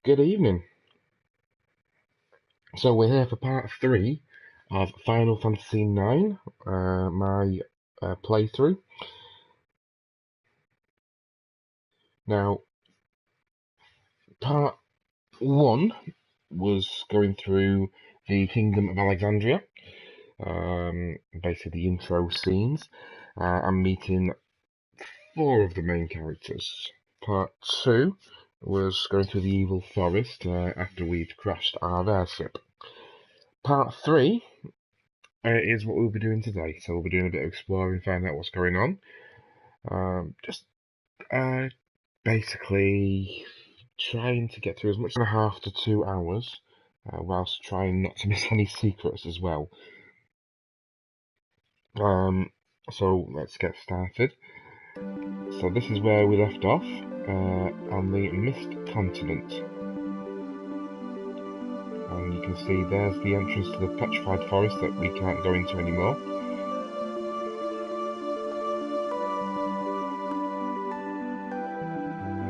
Good evening. So we're here for part 3 of Final Fantasy IX, my playthrough. Now, part 1 was going through the Kingdom of Alexandria, basically the intro scenes, and meeting 4 of the main characters. Part 2 was going through the Evil Forest after we'd crashed our airship. Part 3 is what we'll be doing today. So we'll be doing a bit of exploring, finding out what's going on. Just basically trying to get through as much as 1.5 to 2 hours, whilst trying not to miss any secrets as well. So let's get started. So this is where we left off, on the Mist Continent. And you can see there's the entrance to the petrified forest that we can't go into anymore.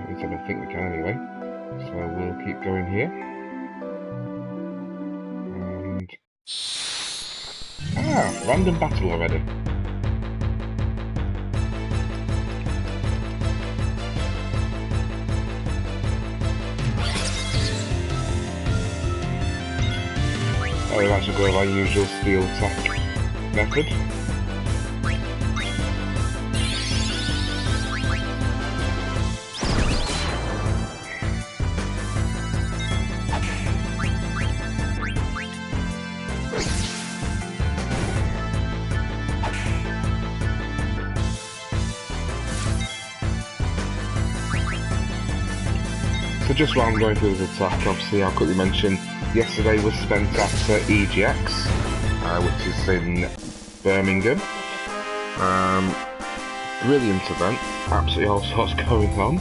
At least I don't think we can anyway. So we'll keep going here. And random battle already. Oh, we've actually got our usual steel attack method. So just while I'm going through this attack, obviously I'll quickly mention yesterday was spent at EGX, which is in Birmingham. Brilliant event, absolutely all sorts going on.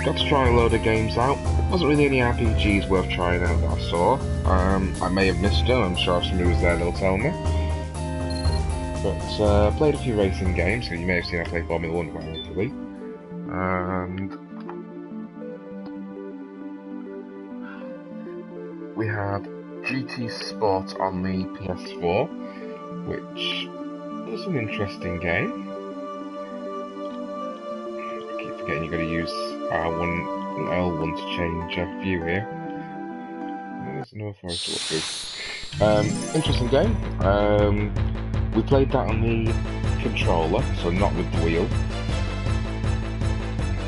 Got to try a load of games out. Wasn't really any RPGs worth trying out that I saw. I may have missed them, I'm sure if somebody was there they'll tell me. But played a few racing games, so you may have seen I play Formula 1 quite regularly. And we had GT Sport on the PS4, which was an interesting game. I keep forgetting you've got to use R1 and L1 to change view here. There's no forest to walk through. Interesting game. We played that on the controller, so not with the wheel.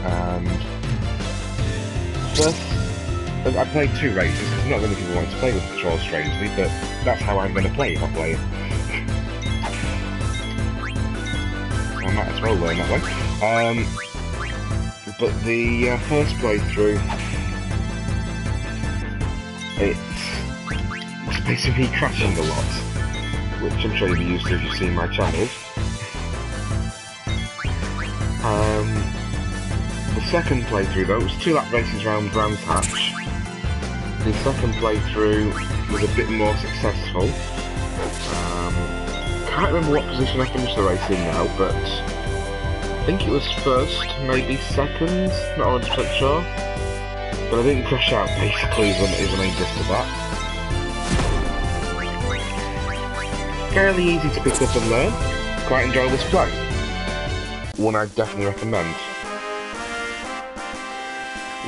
And first, I played 2 races, because not many people want to play with the controller strangely, but that's how I'm going to play if I play it. So I might as well learn that way. But the first playthrough, it was basically crashing a lot, which I'm sure you'll be used to if you've seen my channels. The second playthrough though, it was 2-lap races around Brands Hatch. The second playthrough was a bit more successful. Can't remember what position I finished the race in now, but I think it was first, maybe second, not 100% sure. But I didn't crash out, basically, is the main gist of that. Fairly easy to pick up and learn. Quite enjoyable to play. One I'd definitely recommend.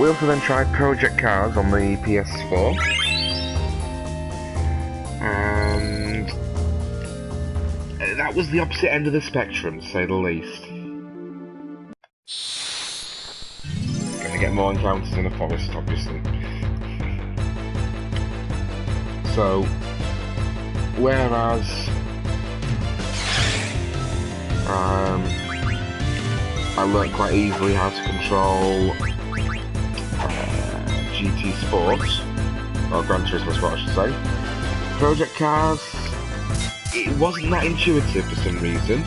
We also then tried Project Cars on the PS4. And that was the opposite end of the spectrum, to say the least. Gonna get more encounters in the forest, obviously. So, whereas I learned quite easily how to control GT Sports, or Gran Turismo Sport I should say. Project Cars, it wasn't that intuitive for some reason.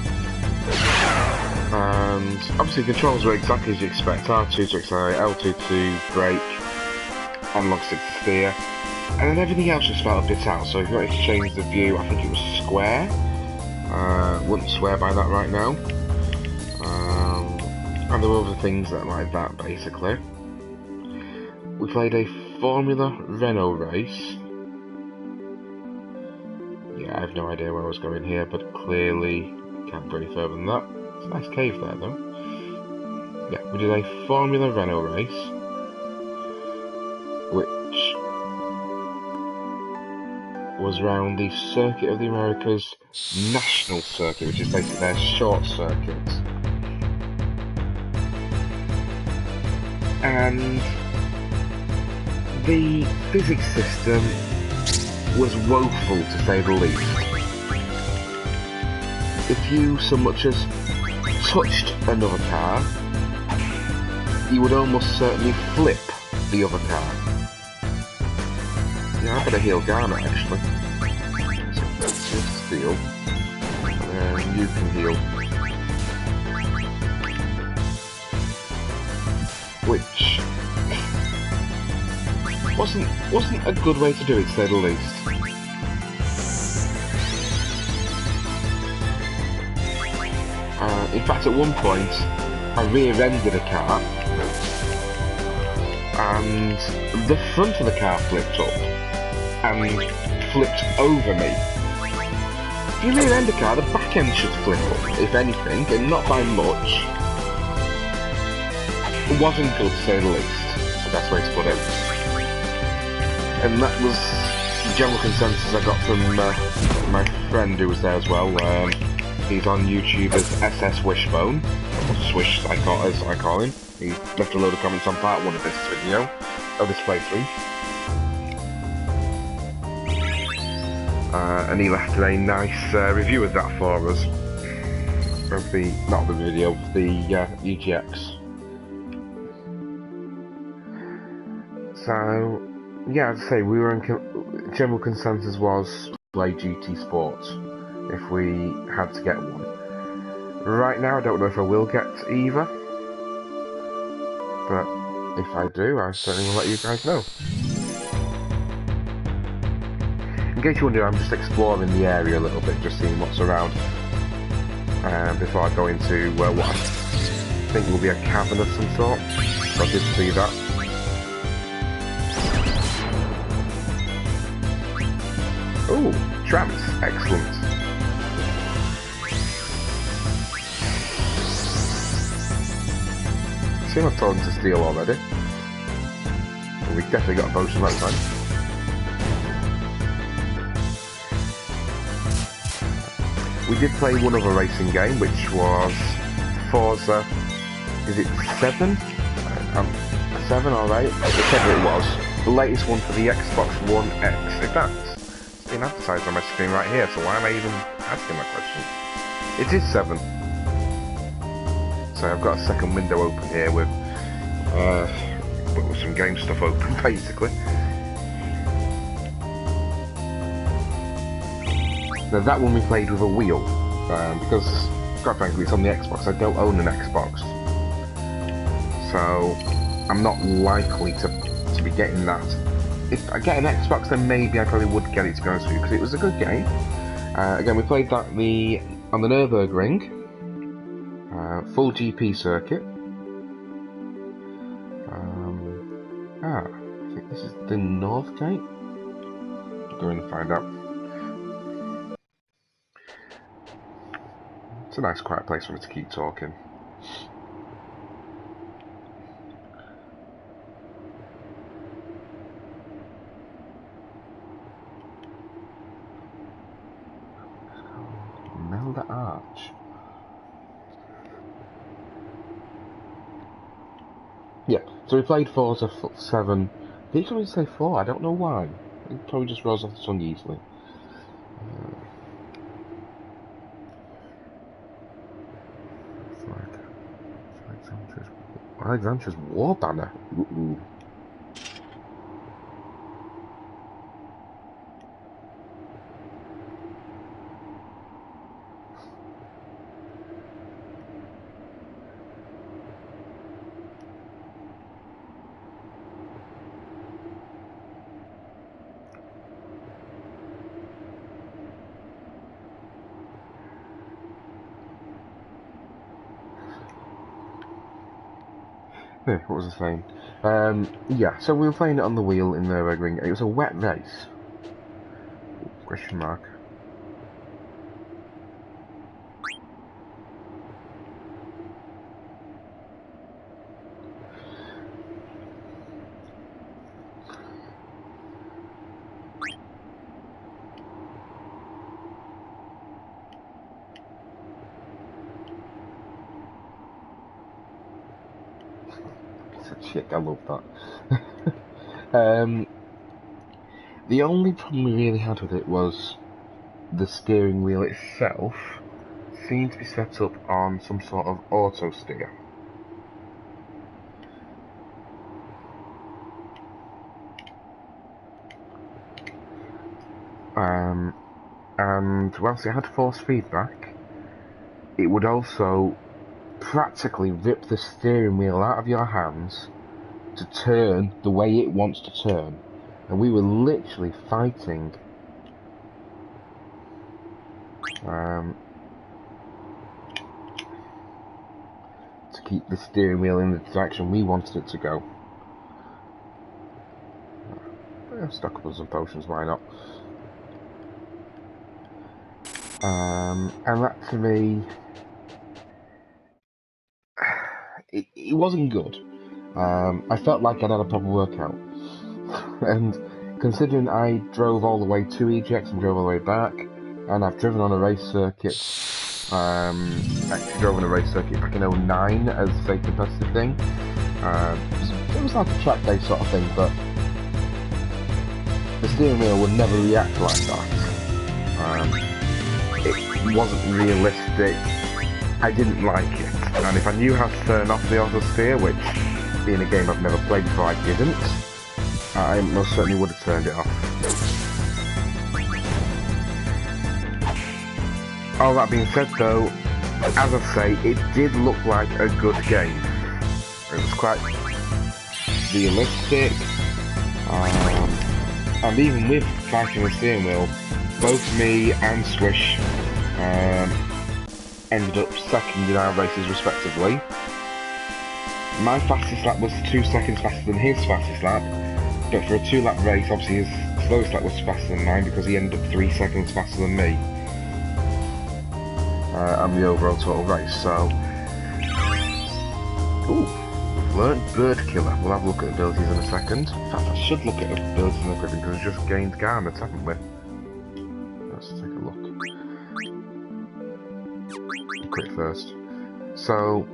And obviously the controls were exactly as you expect, R2 to accelerate, L2 to brake, analog stick to steer, and then everything else just felt a bit out. So if you wanted to change the view, I think it was square. Wouldn't swear by that right now. And there were other things that like that basically. we played a Formula Renault race. Yeah, I have no idea where I was going here, but clearly can't go any further than that. It's a nice cave there, though. Yeah, we did a Formula Renault race, which was around the Circuit of the Americas National Circuit, which is basically their short circuit. And the physics system was woeful, to say the least. If you so much as touched another car, you would almost certainly flip the other car. Yeah, I better heal Garnet, actually. So let's just steal. And you can heal. Which wasn't a good way to do it, to say the least. In fact, at one point, I rear-ended a car, and the front of the car flipped up, and flipped over me. If you rear-end a car, the back end should flip up, if anything, and not by much. It wasn't good, to say the least. That's the best way to put it. And that was the general consensus I got from my friend who was there as well. He's on YouTube as SS Wishbone, or Swish as I call him. He left a load of comments on part 1 of this video, of this playthrough. And he left a nice review of that for us. Of the, not the video, the UGX. So, yeah, as I say, we were in general consensus was play GT Sports if we had to get one. Right now, I don't know if I will get either, but if I do, I certainly will let you guys know. In case you're wondering, I'm just exploring the area a little bit, just seeing what's around, before I go into what I think will be a cavern of some sort. So I did see that. Ooh, tramps, excellent. See, I've told him to steal already. And we definitely got a potion that time. We did play one other racing game, which was Forza. Is it 7? 7 or 8? Whichever it was. The latest one for the Xbox One X. In fact, it's been advertised on my screen right here, so why am I even asking that question? It is 7. So I've got a second window open here with some game stuff open, basically. Now that one we played with a wheel, because, quite frankly, it's on the Xbox. I don't own an Xbox. So I'm not likely to be getting that. If I get an Xbox, then maybe I probably would get it, to be honest with you, because it was a good game. Again, we played that on the Nürburgring, full GP circuit. I think this is the North Gate. I'll go in and find out. It's a nice quiet place for me to keep talking. Melda Arch. Yeah, so we played Forza 7. Did he come say 4? I don't know why. It probably just rolls off the tongue easily. Alexandra's War Banner. Ooh. Yeah, what was I saying? Yeah, so we were playing it on the wheel in the ring. It was a wet race. Question mark. Shit, I love that. The only problem we really had with it was the steering wheel itself seemed to be set up on some sort of auto steer. And whilst it had force feedback, it would also practically rip the steering wheel out of your hands to turn the way it wants to turn. And we were literally fighting to keep the steering wheel in the direction we wanted it to go. Stock up on some potions, why not? And that to me, it wasn't good. I felt like I'd had a proper workout. And considering I drove all the way to EGX and drove all the way back, and I've driven on a race circuit, actually drove on a race circuit back in '09 as a competitive thing. It was like a track-based sort of thing, but the steering wheel would never react like that. It wasn't realistic. I didn't like it, and if I knew how to turn off the auto steer, which being a game I've never played before, I didn't, I most certainly would have turned it off. All that being said though, as I say, it did look like a good game. It was quite realistic, and even with fighting the steering wheel, both me and Swish ended up second in our races respectively. My fastest lap was 2 seconds faster than his fastest lap, but for a 2-lap race, obviously his slowest lap was faster than mine because he ended up 3 seconds faster than me. And the overall total race, so... Ooh, we've learnt Bird Killer. We'll have a look at abilities in a second. In fact, I should look at abilities in equipment because we've just gained garnets, haven't we? Let's take a look. Quick first. So...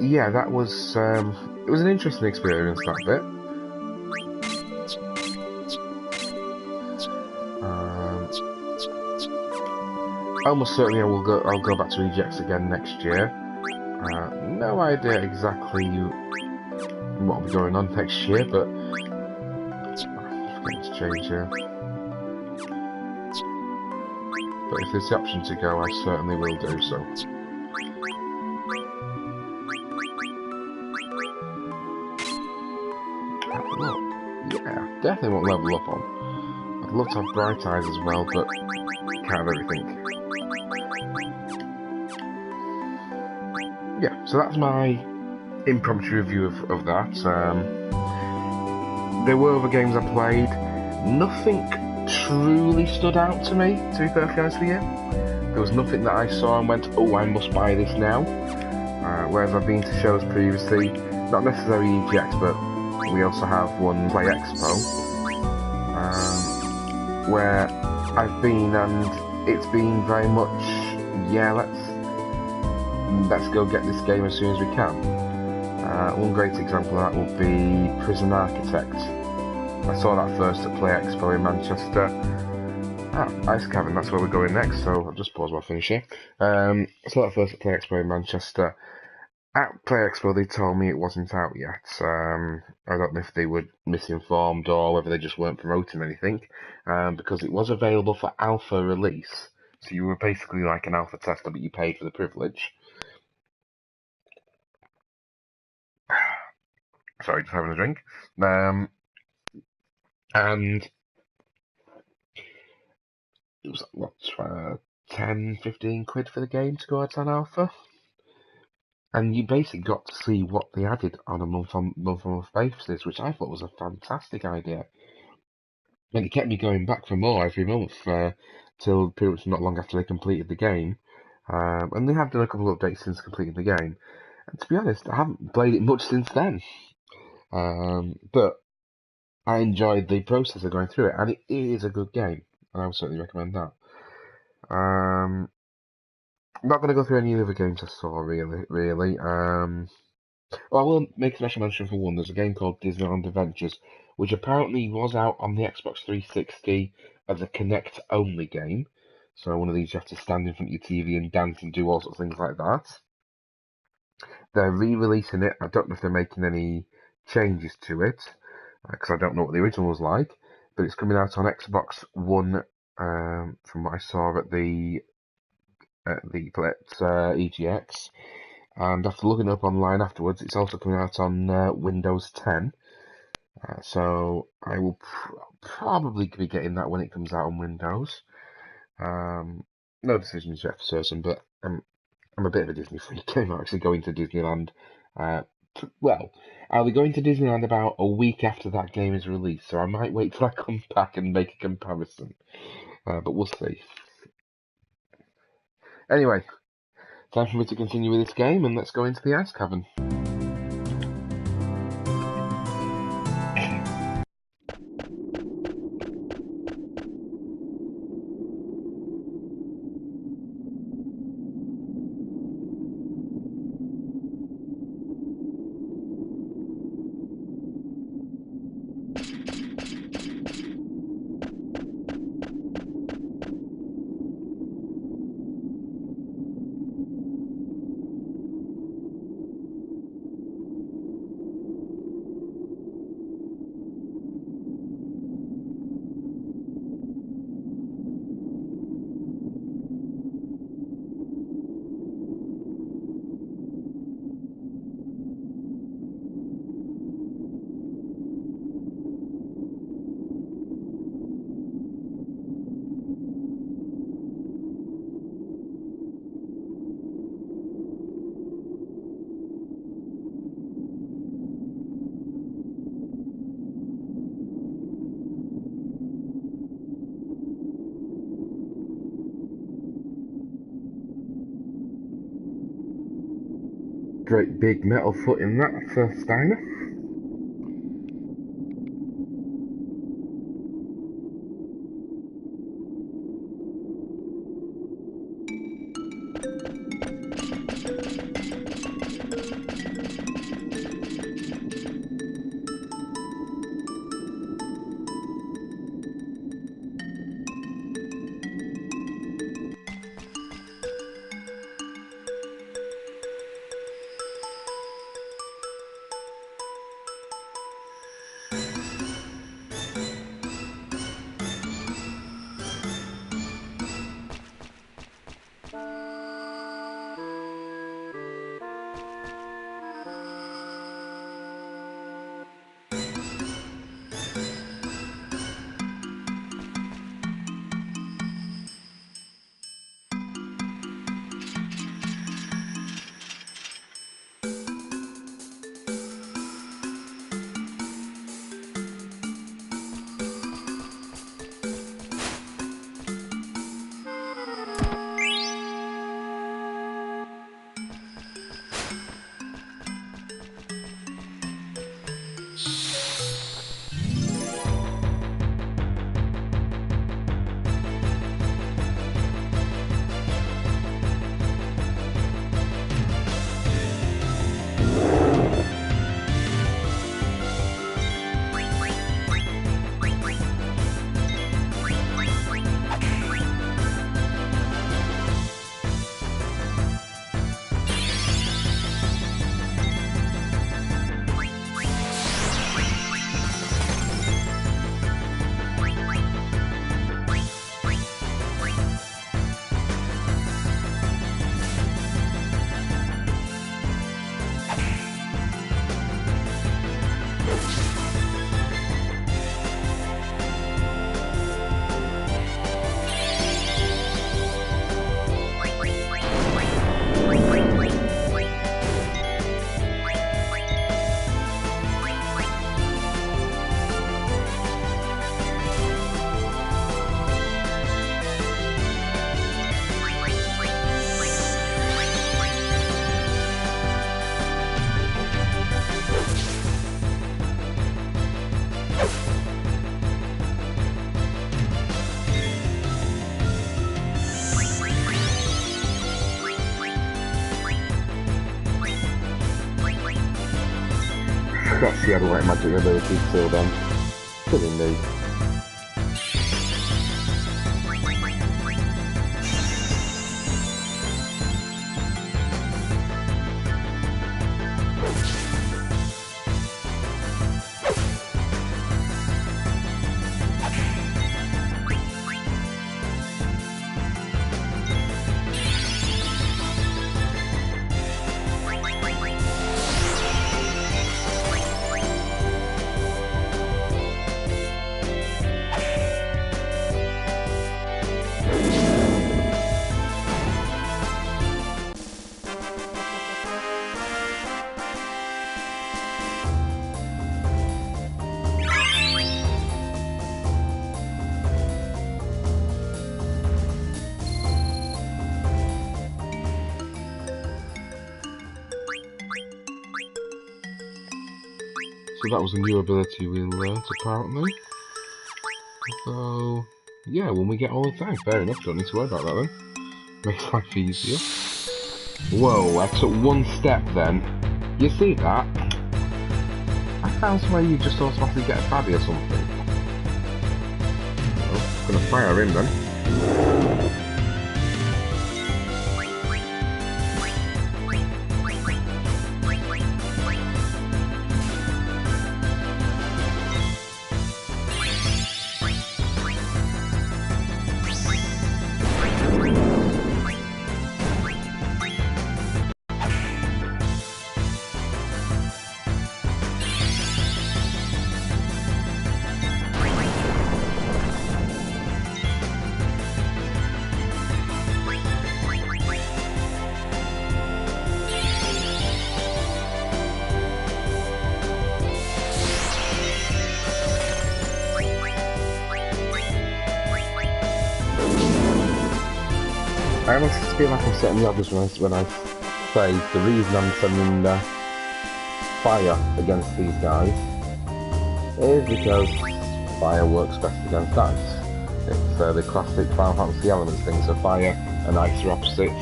yeah, that was... it was an interesting experience, that bit. Almost certainly I'll go back to EGX again next year. No idea exactly what will be going on next year, but I'm forgetting to change here. But if there's the option to go, I certainly will do so. Look, yeah, definitely won't level up on. I'd love to have Bright Eyes as well, but can't have everything. Yeah, so that's my impromptu review of that. There were other games I played. Nothing truly stood out to me, to be perfectly honest with you. There was nothing that I saw and went, oh, I must buy this now. Whereas I've been to shows previously, not necessarily EGX, but we also have one Play Expo, where I've been and it's been very much, yeah, let's go get this game as soon as we can. One great example of that would be Prison Architect. I saw that first at Play Expo in Manchester. Ice Cavern, that's where we're going next, so I'll just pause while I finish here. I saw that first at Play Expo in Manchester. At Play Expo they told me it wasn't out yet. I don't know if they were misinformed or whether they just weren't promoting anything, because it was available for alpha release. So you were basically like an alpha tester, but you paid for the privilege. Sorry, just having a drink. And it was, what, 10, 15 quid for the game to go out on alpha? And you basically got to see what they added on a month-on-month basis, which I thought was a fantastic idea. And it kept me going back for more every month, till pretty much not long after they completed the game. And they have done a couple of updates since completing the game. And to be honest, I haven't played it much since then. But I enjoyed the process of going through it, and it is a good game, and I would certainly recommend that. I'm not going to go through any other games I saw, really. Well, I will make a special mention for one. There's a game called Disneyland Adventures, which apparently was out on the Xbox 360 as a Kinect-only game. So one of these you have to stand in front of your TV and dance and do all sorts of things like that. They're re-releasing it. I don't know if they're making any changes to it, because I don't know what the original was like. But it's coming out on Xbox One, from what I saw at the EGX. And after looking up online afterwards, it's also coming out on Windows 10. So I will probably be getting that when it comes out on Windows. No decisions yet for certain, but I'm a bit of a Disney freak. I'm actually going to Disneyland. Well, I'll be going to Disneyland about a week after that game is released, so I might wait till I come back and make a comparison. But we'll see. Anyway, time for me to continue with this game, and let's go into the ice cavern. Great big metal foot in that, Steiner. guess he had like magic abilities till then. Silly me. So that was a new ability we learnt, apparently. So, yeah, when we get all the time, fair enough, don't need to worry about that then. Makes life easier. Whoa, I took one step then. You see that? I found somewhere you just automatically get a baddie or something. Well, gonna fire him then. I almost feel like I'm setting the obvious when I say the reason I'm sending fire against these guys is because fire works best against ice. It's the classic Final Fantasy elements thing, so fire and ice are opposites.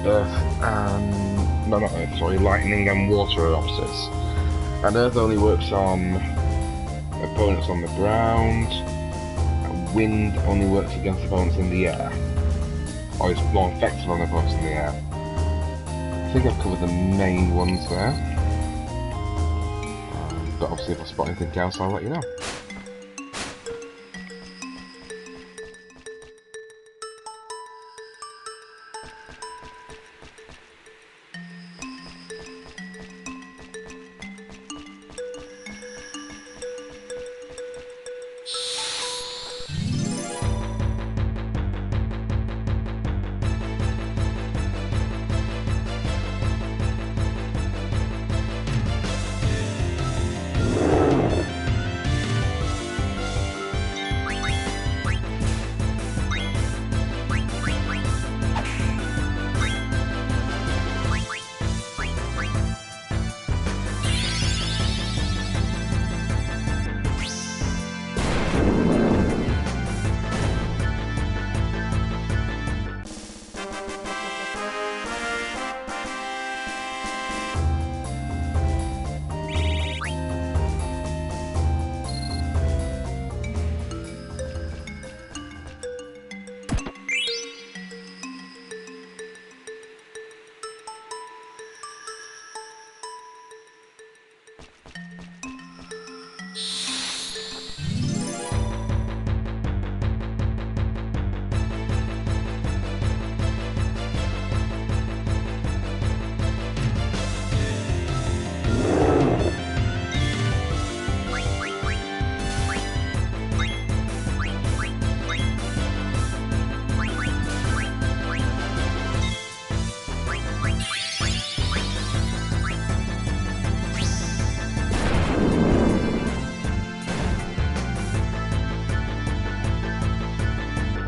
Earth and... no, not Earth, sorry, lightning and water are opposites. And Earth only works on opponents on the ground, and wind only works against opponents in the air. Or it's more effective on the opponents in the air. I think I've covered the main ones there. But obviously if I spot anything else I'll let you know.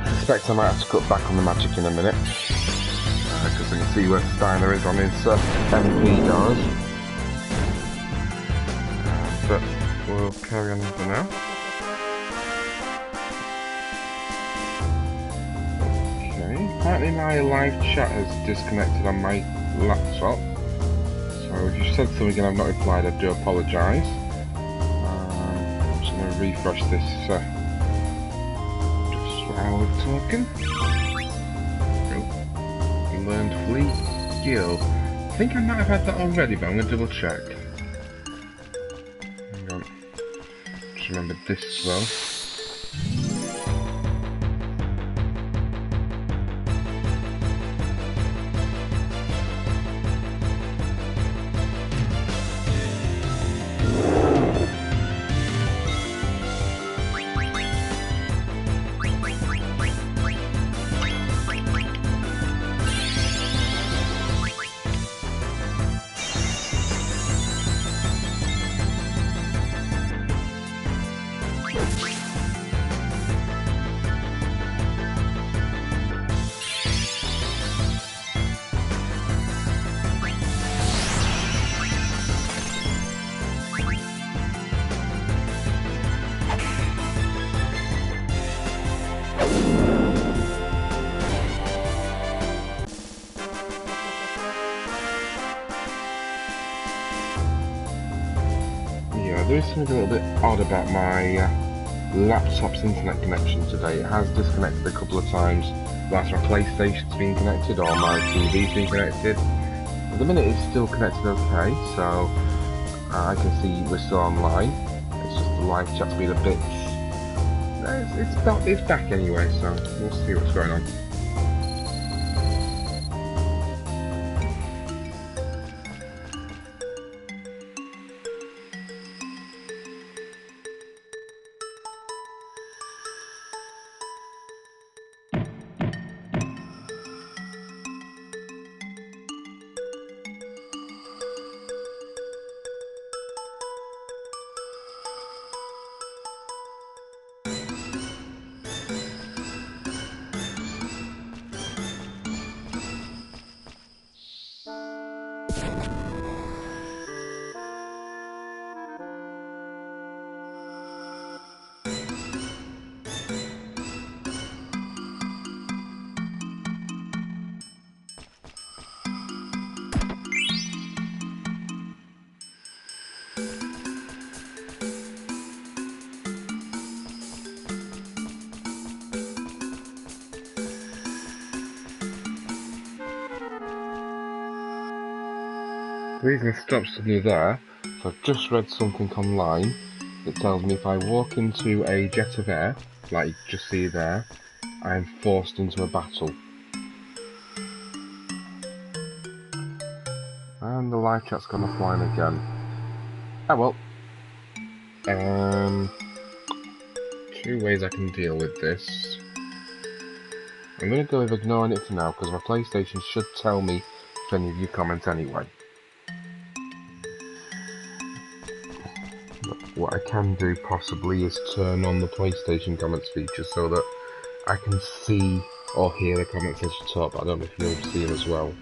I suspect I might have to cut back on the magic in a minute, because I can see where Steiner is on his MP doors. But we'll carry on for now. Okay, apparently my live chat has disconnected on my laptop, so So if you said something and I've not replied, I do apologise. I'm just going to refresh this just while we're talking. Oh, learned fleet skill. I think I might have had that already, but I'm going to double check. Hang on. Just remember this though. There is something a little bit odd about my laptop's internet connection today. It has disconnected a couple of times whilst my PlayStation's been connected or my TV's been connected. At the minute it's still connected okay, so I can see we're still online. It's just the live chat's been a bit... It's back anyway, so we'll see what's going on. The reason I stopped suddenly there, so I've just read something online that tells me if I walk into a jet of air, like you just see there, I am forced into a battle. And the live chat's gone offline again. Ah well. Two ways I can deal with this. I'm going to go with ignoring it for now, because my PlayStation should tell me if any of you comment anyway. What I can do possibly is turn on the PlayStation comments feature so that I can see or hear the comments as you talk, but I don't know if you'll see them as well.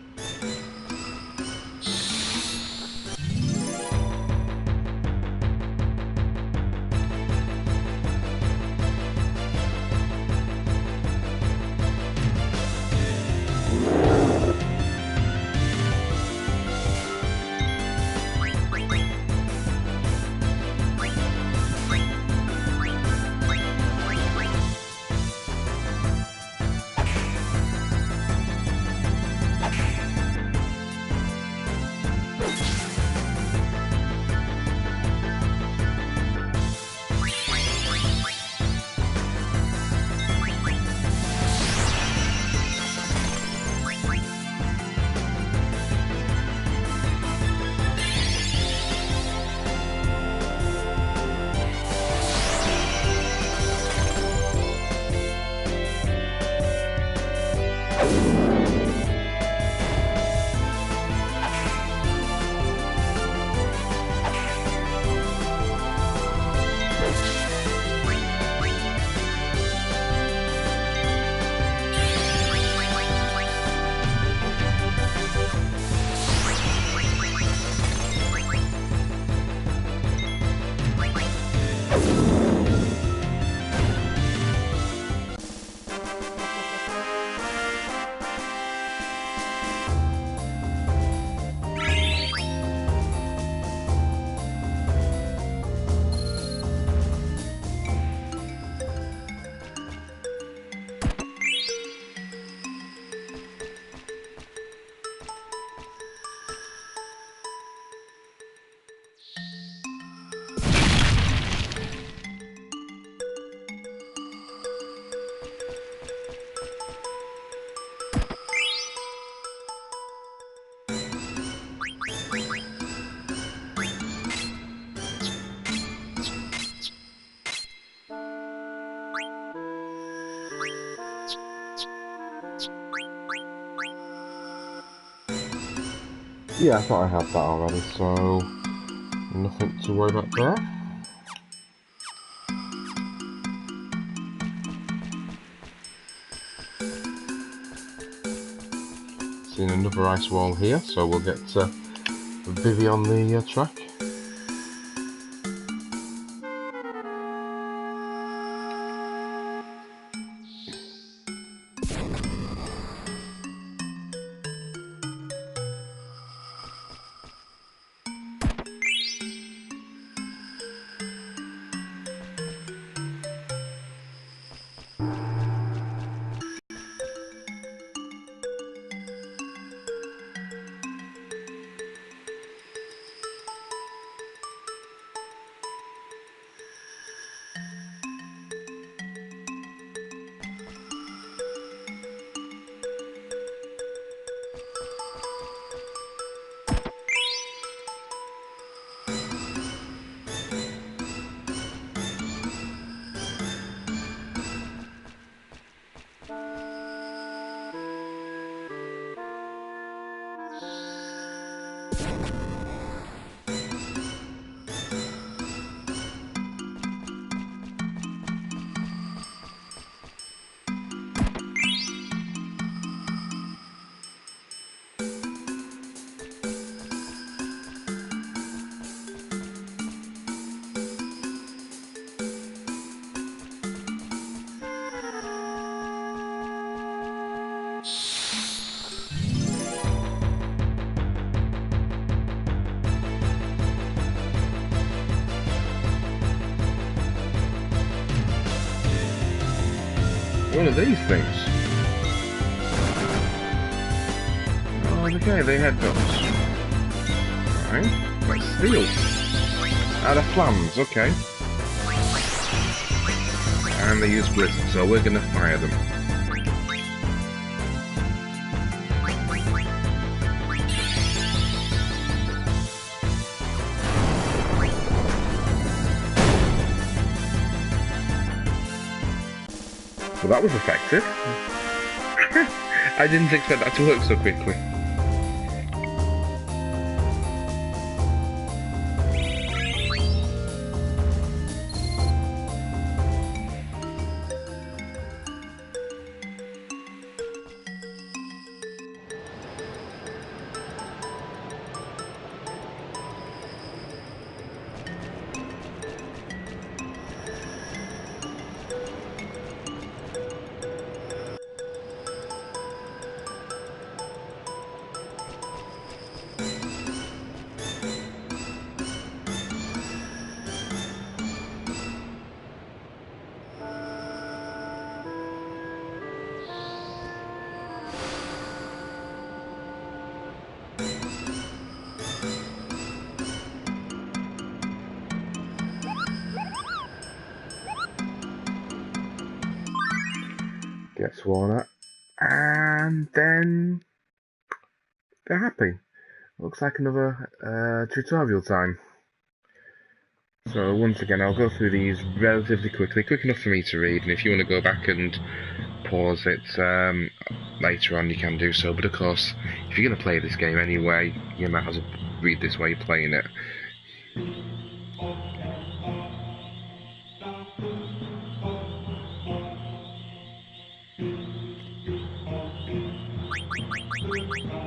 Yeah, I thought I had that already, so nothing to worry about there. Seen another ice wall here, so we'll get Vivi on the track. One of these things. Oh, okay, they had those. Alright, let's steal. Out of flams, okay. And they use blizzard, so we're gonna fire them. Well, that was effective. I didn't expect that to work so quickly. Get sworn at, and then they're happy. Looks like another tutorial time. So once again, I'll go through these relatively quickly, quick enough for me to read, and if you want to go back and pause it later on, you can do so. But of course, if you're going to play this game anyway, you might as well read this while you're playing it.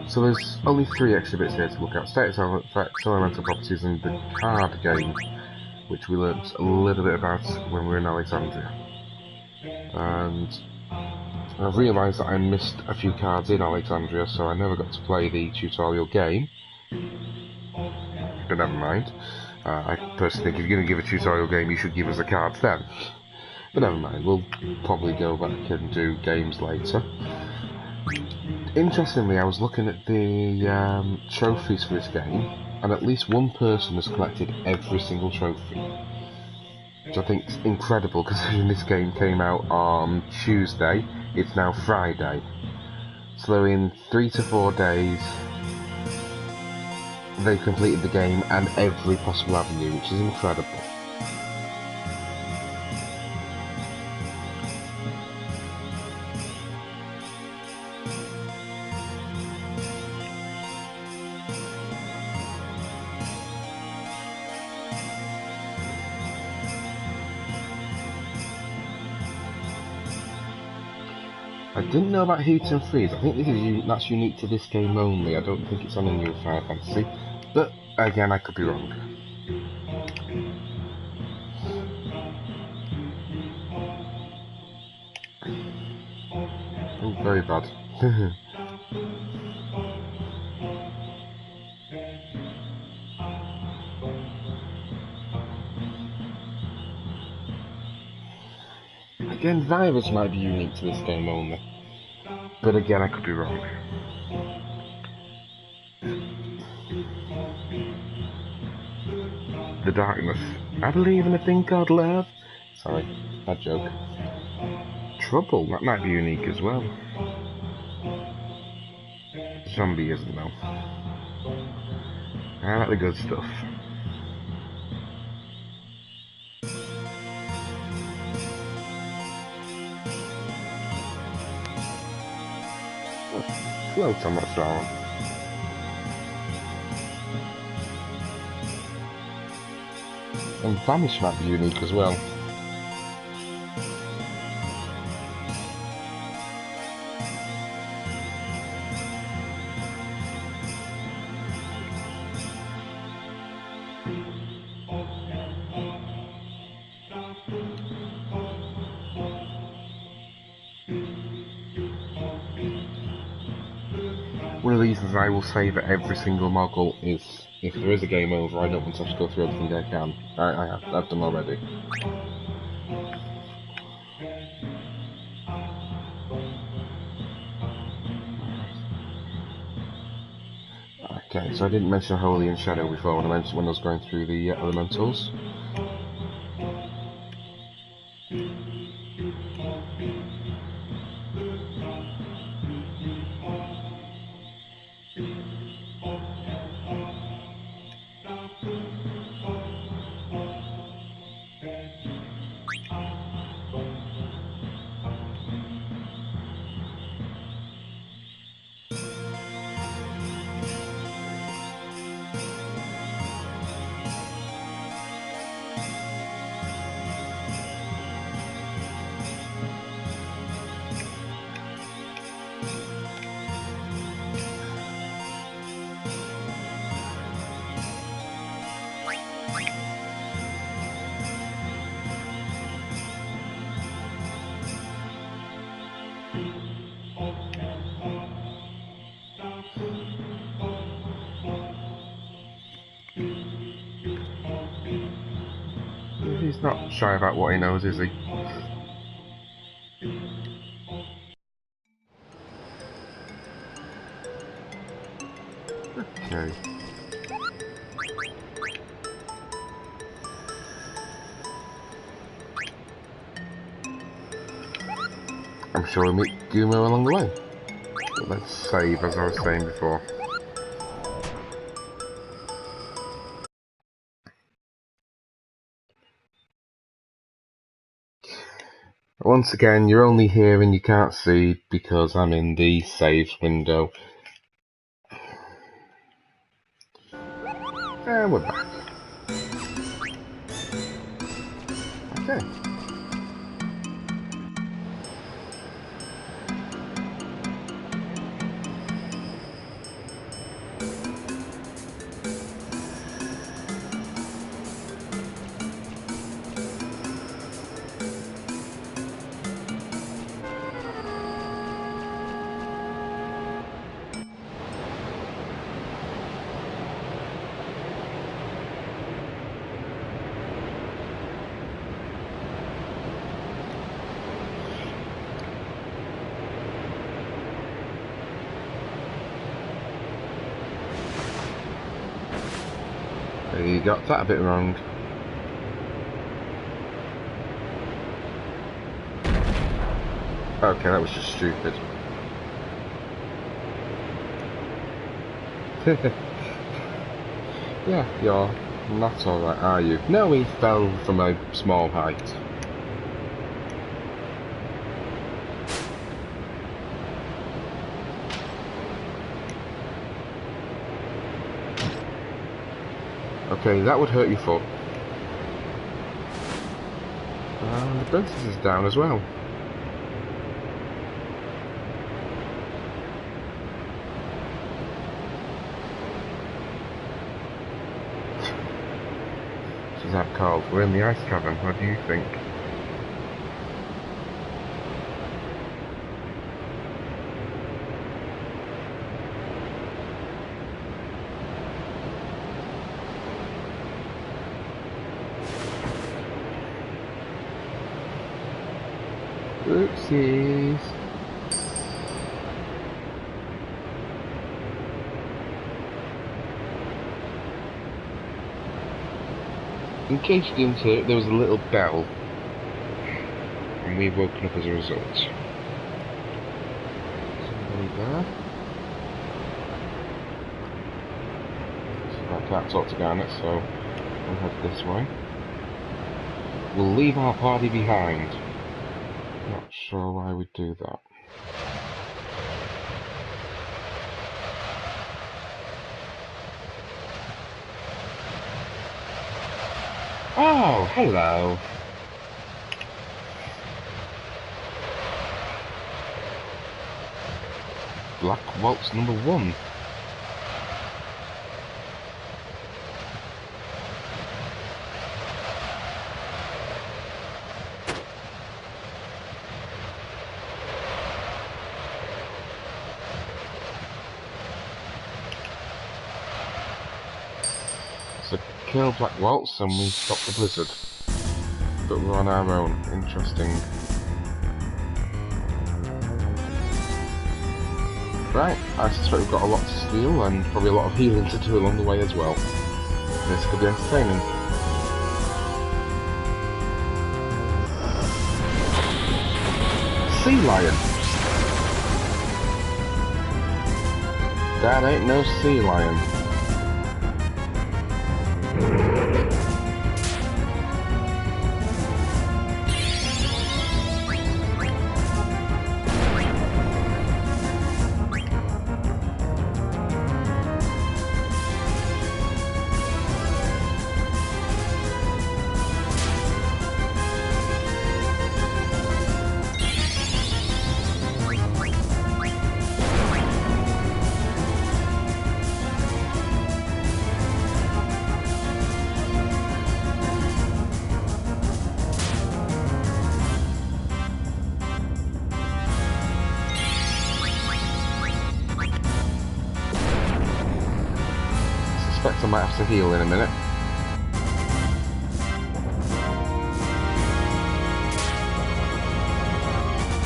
So there's only 3 exhibits here to look at: status effects, elemental properties, and the card game, which we learnt a little bit about when we were in Alexandria. And I've realised that I missed a few cards in Alexandria, so I never got to play the tutorial game. But never mind. I personally think if you're going to give a tutorial game, you should give us the cards then. But never mind, we'll probably go back and do games later. Interestingly, I was looking at the trophies for this game, and at least one person has collected every single trophy. Which I think is incredible, considering this game came out on Tuesday, it's now Friday. So in 3 to 4 days, they've completed the game and every possible avenue, which is incredible. I didn't know about heat and freeze. I think that's unique to this game only. I don't think it's on a new Final Fantasy. But again, I could be wrong. Oh, very bad. Again, virus might be unique to this game only. But again, I could be wrong. The darkness. I believe in a thing called love. Sorry, bad joke. Trouble, that might be unique as well. Zombie isn't though. I like the good stuff. Float on that song. And vanish might be unique as well. One of the reasons I will save at every single moggle is if there is a game over, I don't want to have to go through everything I can. I've done already. Okay, so I didn't mention Holy and Shadow before when I was going through the elementals. He's not shy about what he knows, is he? Okay. I'm sure we'll meet Gumo along the way. But let's save, as I was saying before. Once again, you're only here and you can't see because I'm in the saves window. And we're back. Okay. You got that a bit wrong. Okay, that was just stupid. Yeah, you're not alright, are you? No, he fell from a small height. Okay, that would hurt your foot. And the princess is down as well. Carl. We're in the ice cavern. What do you think? Oopsies. In case you didn't hear it, there was a little bell. And we've woken up as a result. Somebody there. So I can't talk to Garnet, so we'll head this way. We'll leave our party behind. Not sure why we'd do that. Oh, hello. Black Waltz number 1. So kill Black Waltz and we stop the blizzard. But we're on our own. Interesting. Right, I suspect we've got a lot to steal and probably a lot of healing to do along the way as well. This could be entertaining. Sea lion. That ain't no sea lion. I might have to heal in a minute.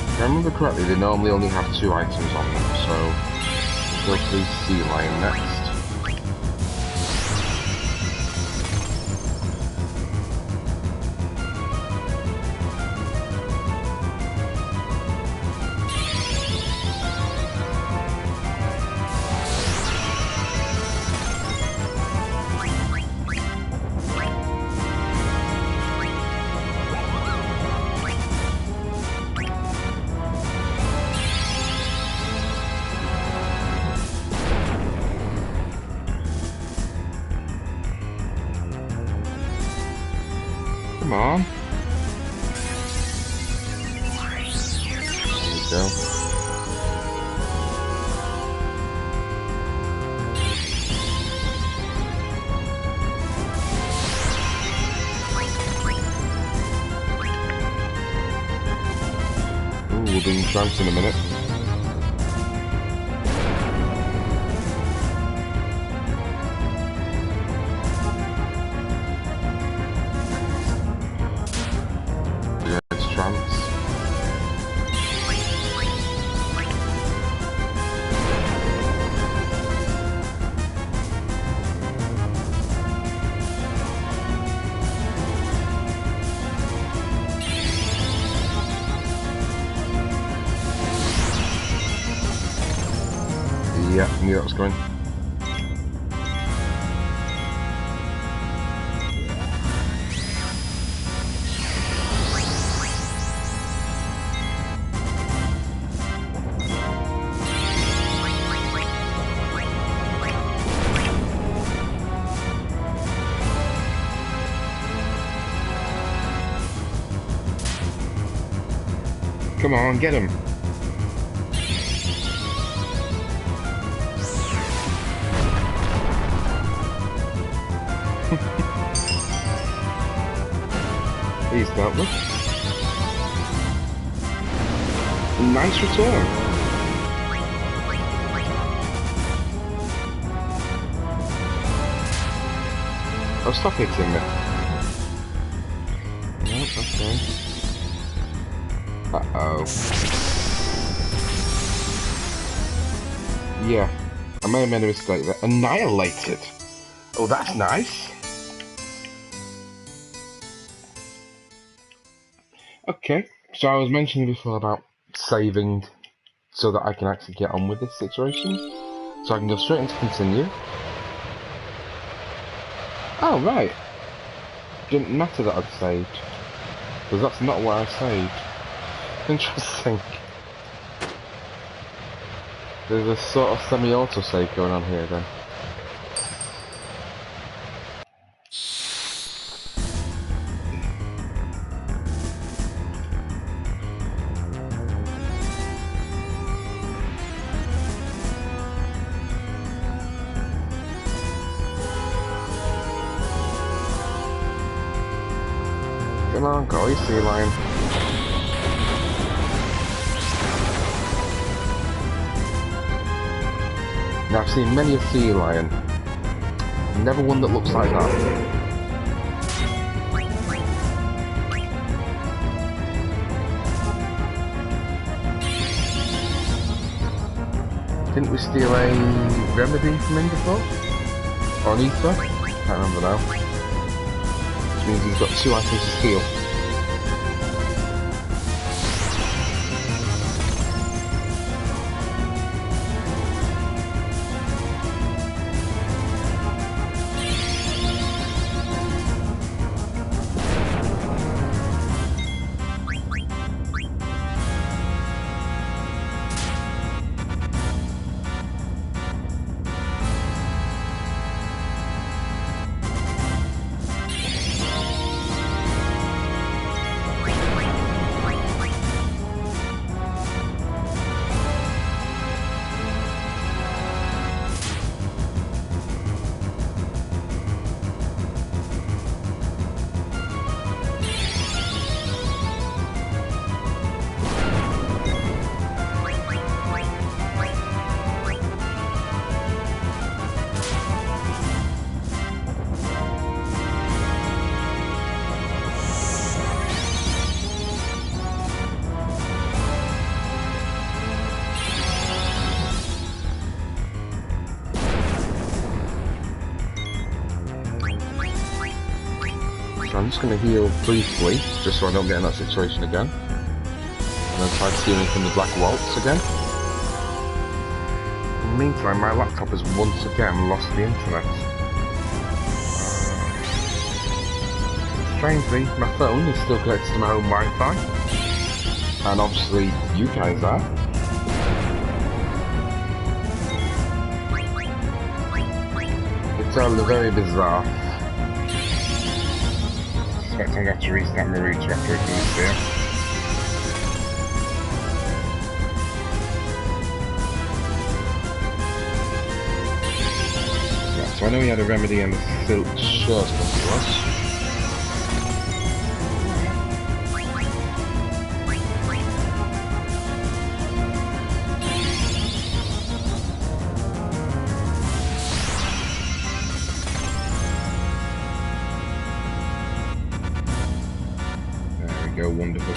If I remember correctly, they normally only have 2 items on them, so we'll go to the sea lion next. Come on. There we go. Ooh, we'll be in trance in a minute. Yeah, I knew that was coming. Come on, get him. dealt with. Nice return. Oh, stop hitting me. No, okay. Uh-oh. Yeah, I may have made a mistake there. Annihilated! Oh, that's nice. Okay, so I was mentioning before about saving so that I can actually get on with this situation. So I can go straight into continue. Oh, right. Didn't matter that I'd saved. Because that's not what I saved. Interesting. There's a sort of semi-auto save going on here then. Come on, go, sea lion. Now I've seen many a sea lion. Never one that looks like that. Didn't we steal a remedy from him before? Or an ether? Can't remember now. Which means he's got 2 items to steal. I'm just going to heal briefly, just so I don't get in that situation again. And then try stealing from the Black Waltz again. In the meantime, my laptop has once again lost the internet. Strangely, my phone is still connected to my own Wi-Fi. And obviously, you guys are. It's all very bizarre. I expect I'm going to have to restart my router after we finish here. Yeah, so I know he had a remedy and the silk shirts come to us. Go, wonderful.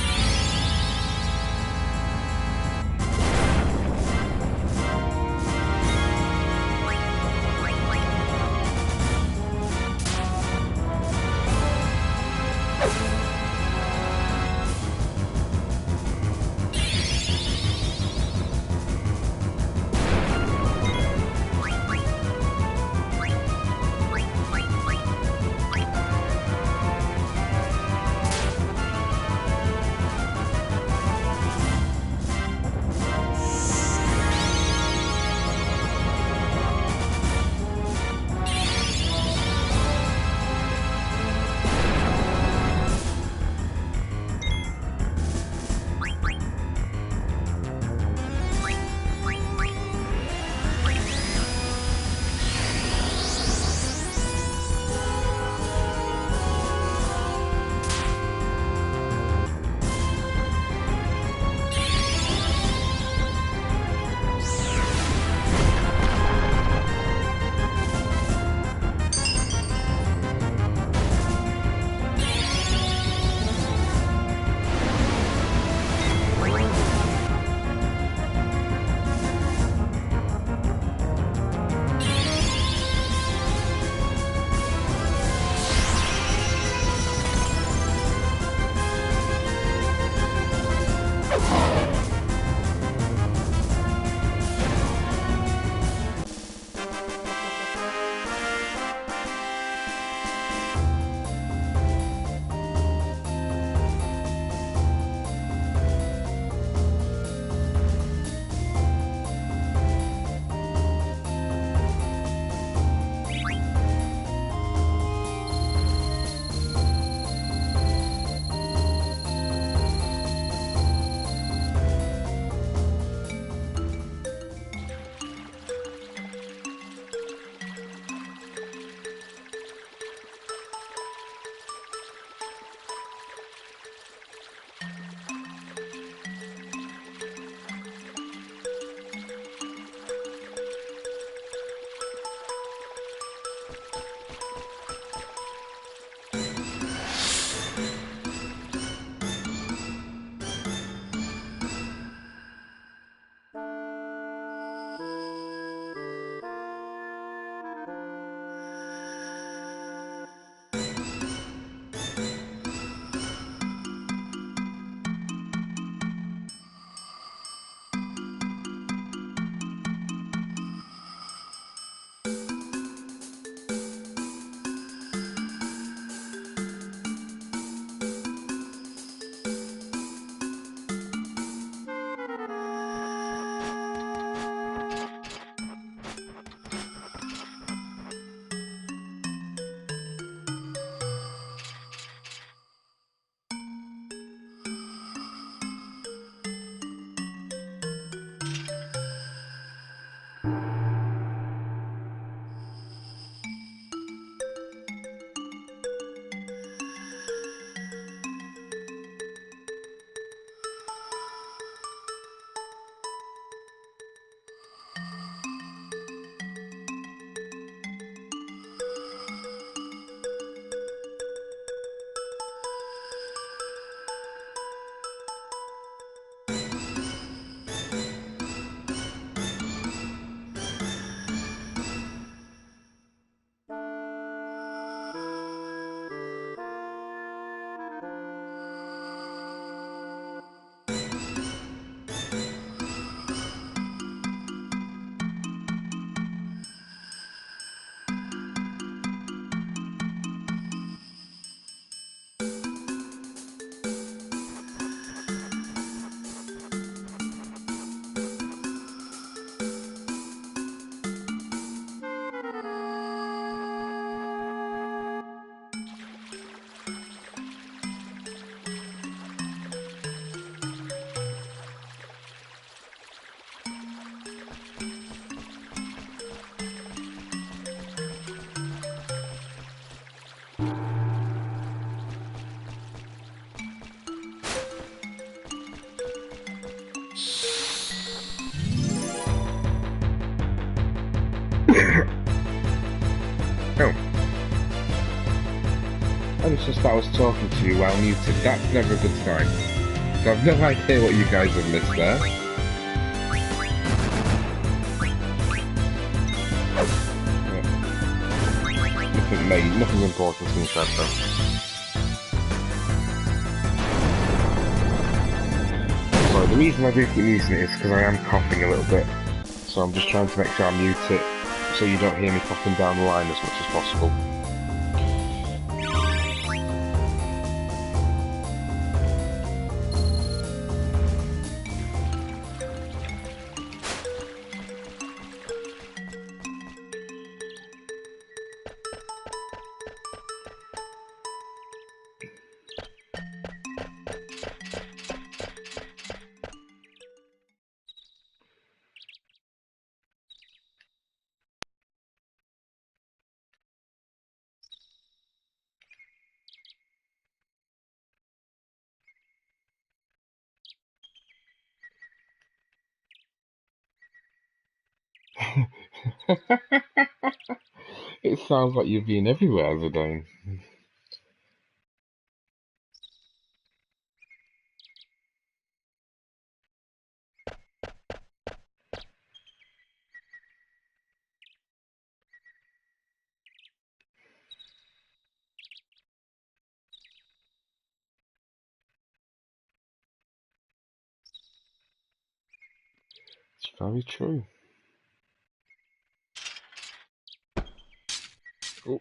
it's just that I was talking to you while muted. That's never a good sign. So I've no idea what you guys have missed there. Yeah. Nothing important being said though. Sorry, the reason I do keep using it is because I am coughing a little bit. So I'm just trying to make sure I mute it so you don't hear me coughing down the line as much as possible. It sounds like you've been everywhere, Zidane. It's very true. Oh.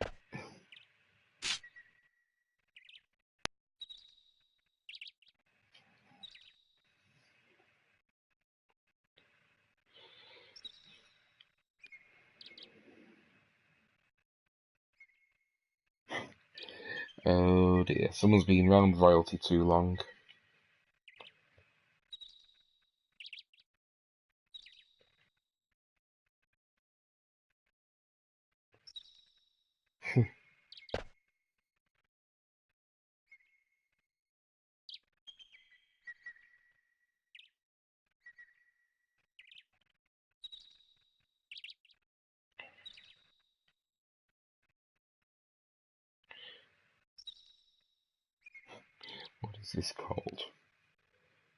Oh dear, someone's been round royalty too long. What is this called?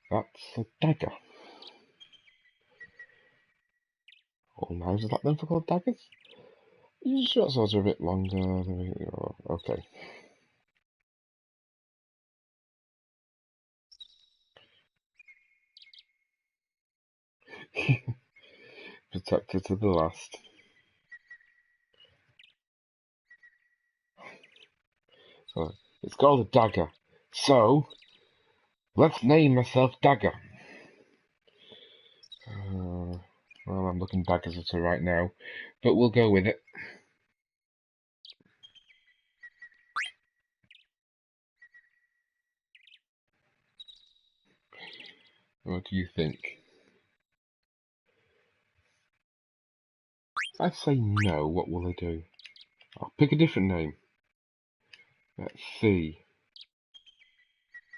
That's a dagger. All knives are that then for called daggers? Short swords are a bit longer. Okay. Protected to the last. So, it's called a dagger. So, let's name myself Dagger. Well, I'm looking daggers at her right now, but we'll go with it. What do you think? If I say no, what will I do? I'll pick a different name. Let's see.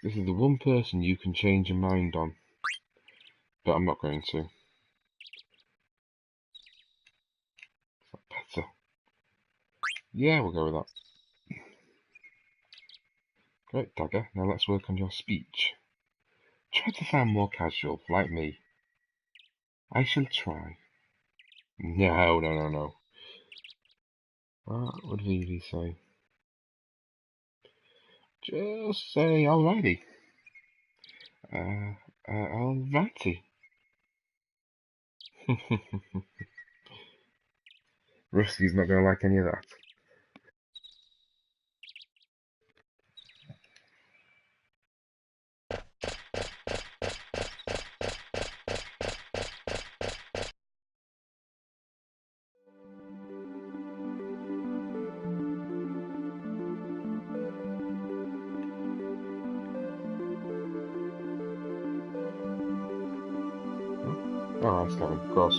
This is the one person you can change your mind on. But I'm not going to. Is that better? Yeah, we'll go with that. Great, Dagger. Now let's work on your speech. Try to sound more casual, like me. I shall try. No. What would Vivi say? Just say alrighty. Alrighty. Rusty's not going to like any of that. Oh, I'm Kevin, of course.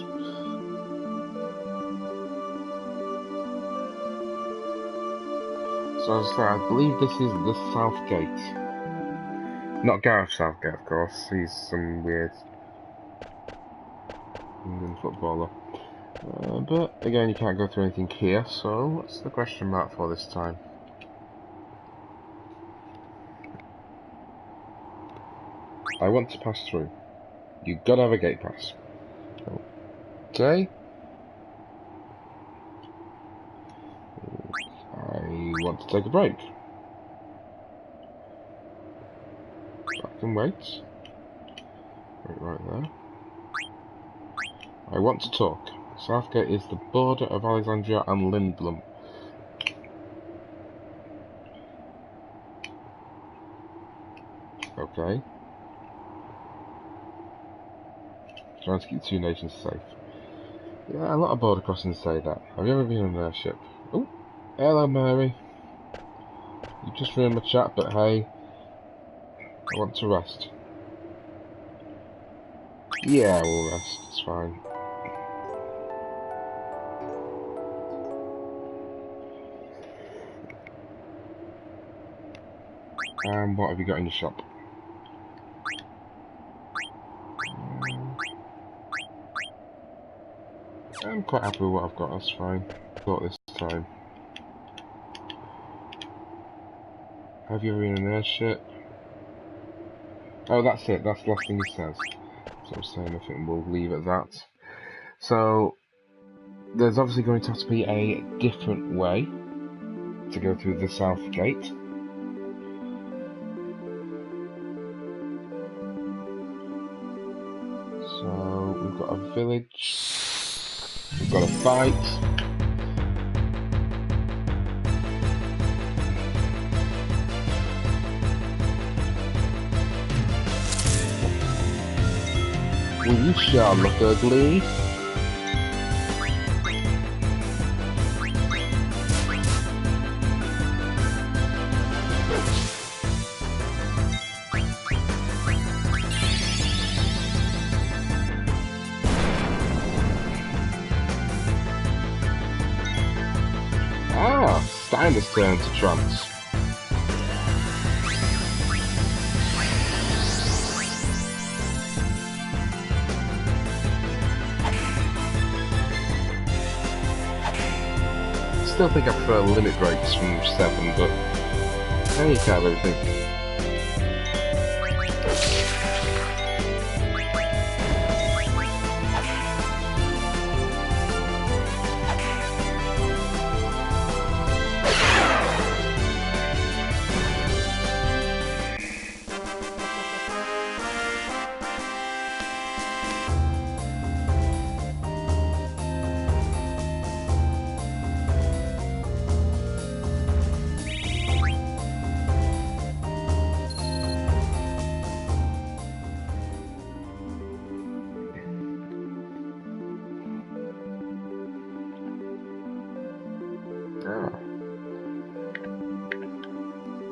So as I say, I believe this is the South Gate. Not Gareth Southgate, of course. He's some weird England footballer. But again, you can't go through anything here, so what's the question mark for this time? I want to pass through. You gotta have a gate pass. Okay. I want to take a break. I can wait. Wait right there. I want to talk. Southgate is the border of Alexandria and Lindblom. Okay. Trying to keep the two nations safe. Yeah, a lot of border crossings say that. Have you ever been on an airship? Oh, hello Mary. You just ruined my chat, but hey, I want to rest. Yeah, we'll rest. It's fine. What have you got in your shop? I'm quite happy with what I've got, that's fine. Got this time. Have you ever been in an airship? Oh, that's it, that's the last thing he says. So I'm saying, I think we'll leave it at that. So, there's obviously going to have to be a different way to go through the south gate. So, we've got a village. We've got a fight. You shall look ugly. Ah, Steiner's turn to trance. Still think I prefer limit breaks from 7, but hey, you can't have everything.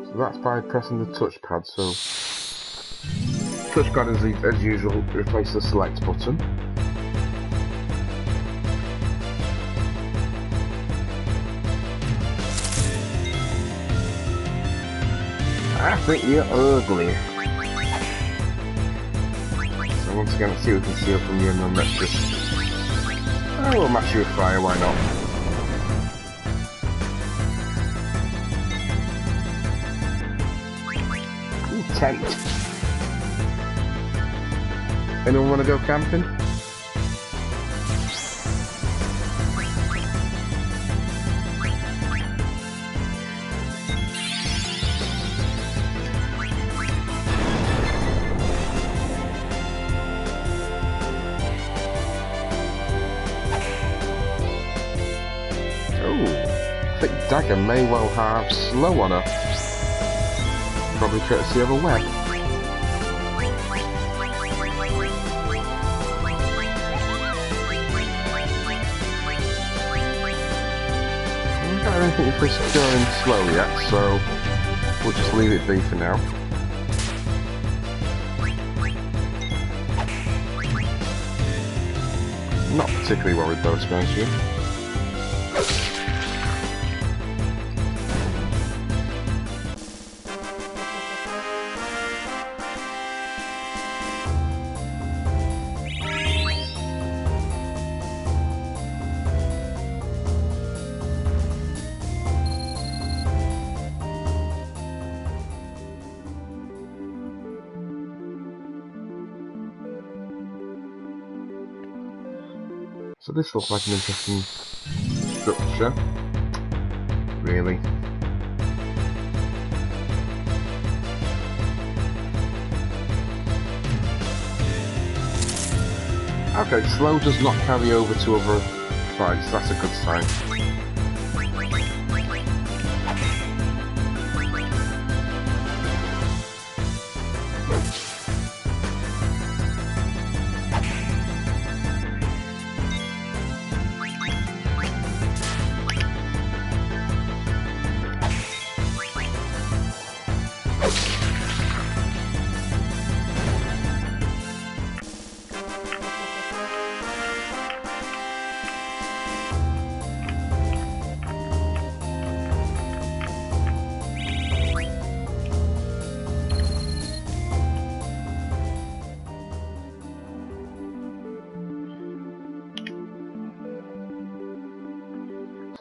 So that's by pressing the touchpad, so touchpad as usual, replace the select button. I think you're ugly. So once again, let's see what we can steal from you, and then let's just... I will match you with fire, why not? Tent. Anyone want to go camping? Oh, thick dagger may well have slow on her. Probably courtesy of a web. I don't think it's going slow yet, so we'll just leave it be for now. Not particularly worried though, to be honest with you. So this looks like an interesting structure, really. Okay, slow does not carry over to other fights, that's a good sign.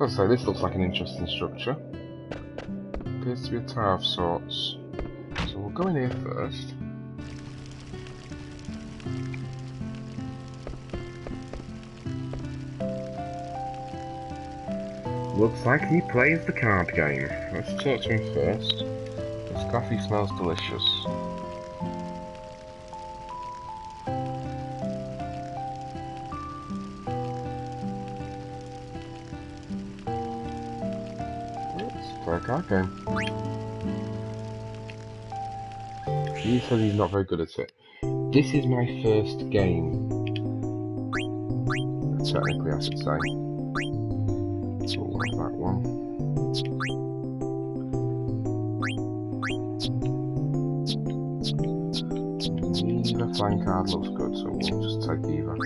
So this looks like an interesting structure. Appears to be a tower of sorts. So we'll go in here first. Looks like he plays the card game. Let's talk to him first. This coffee smells delicious. Let's play a card game. He said he's not very good at it. This is my first game. Technically, I should say. So we'll like that one. Either flying card looks good, so we'll just take either.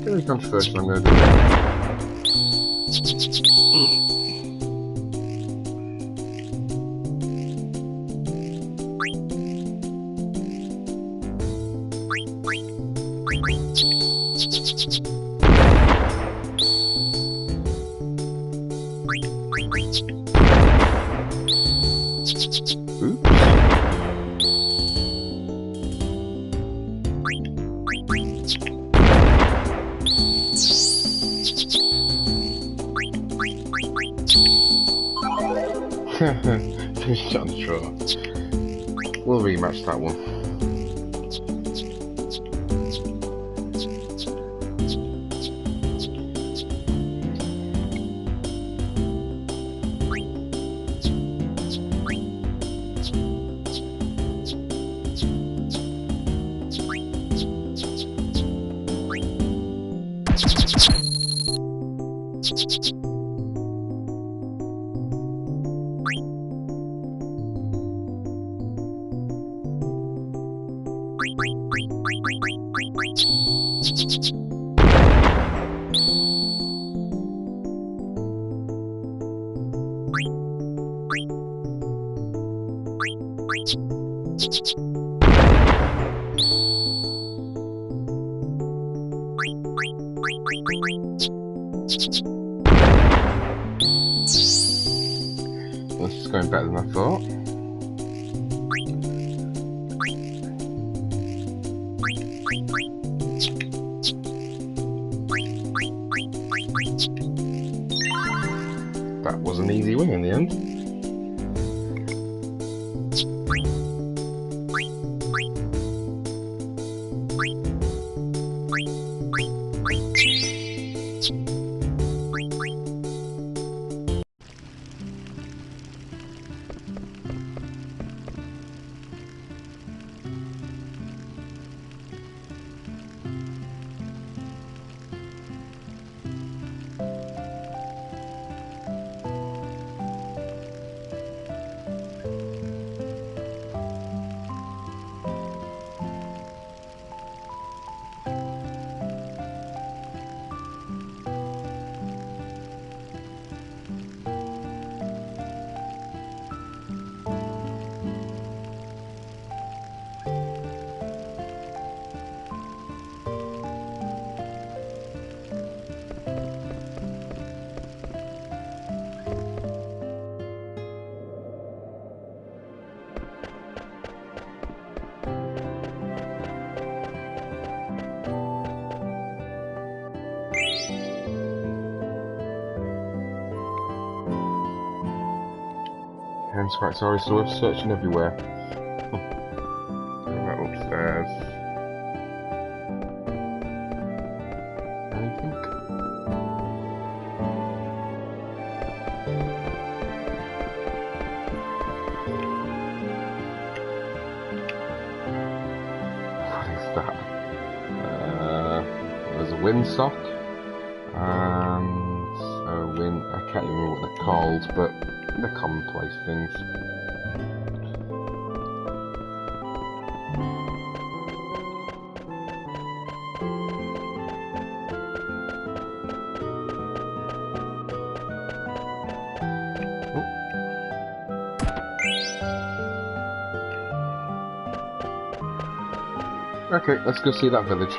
Really controversial, I'm going to do that. Finish it on the draw. We'll rematch that one. This is going better than I thought. That was an easy win in the end. Hence quite sorry, so we're searching everywhere. Right upstairs. Anything? What is that? There's a windsock and a wind. I can't even remember what they're called, but they're commonplace things. Okay, let's go see that village.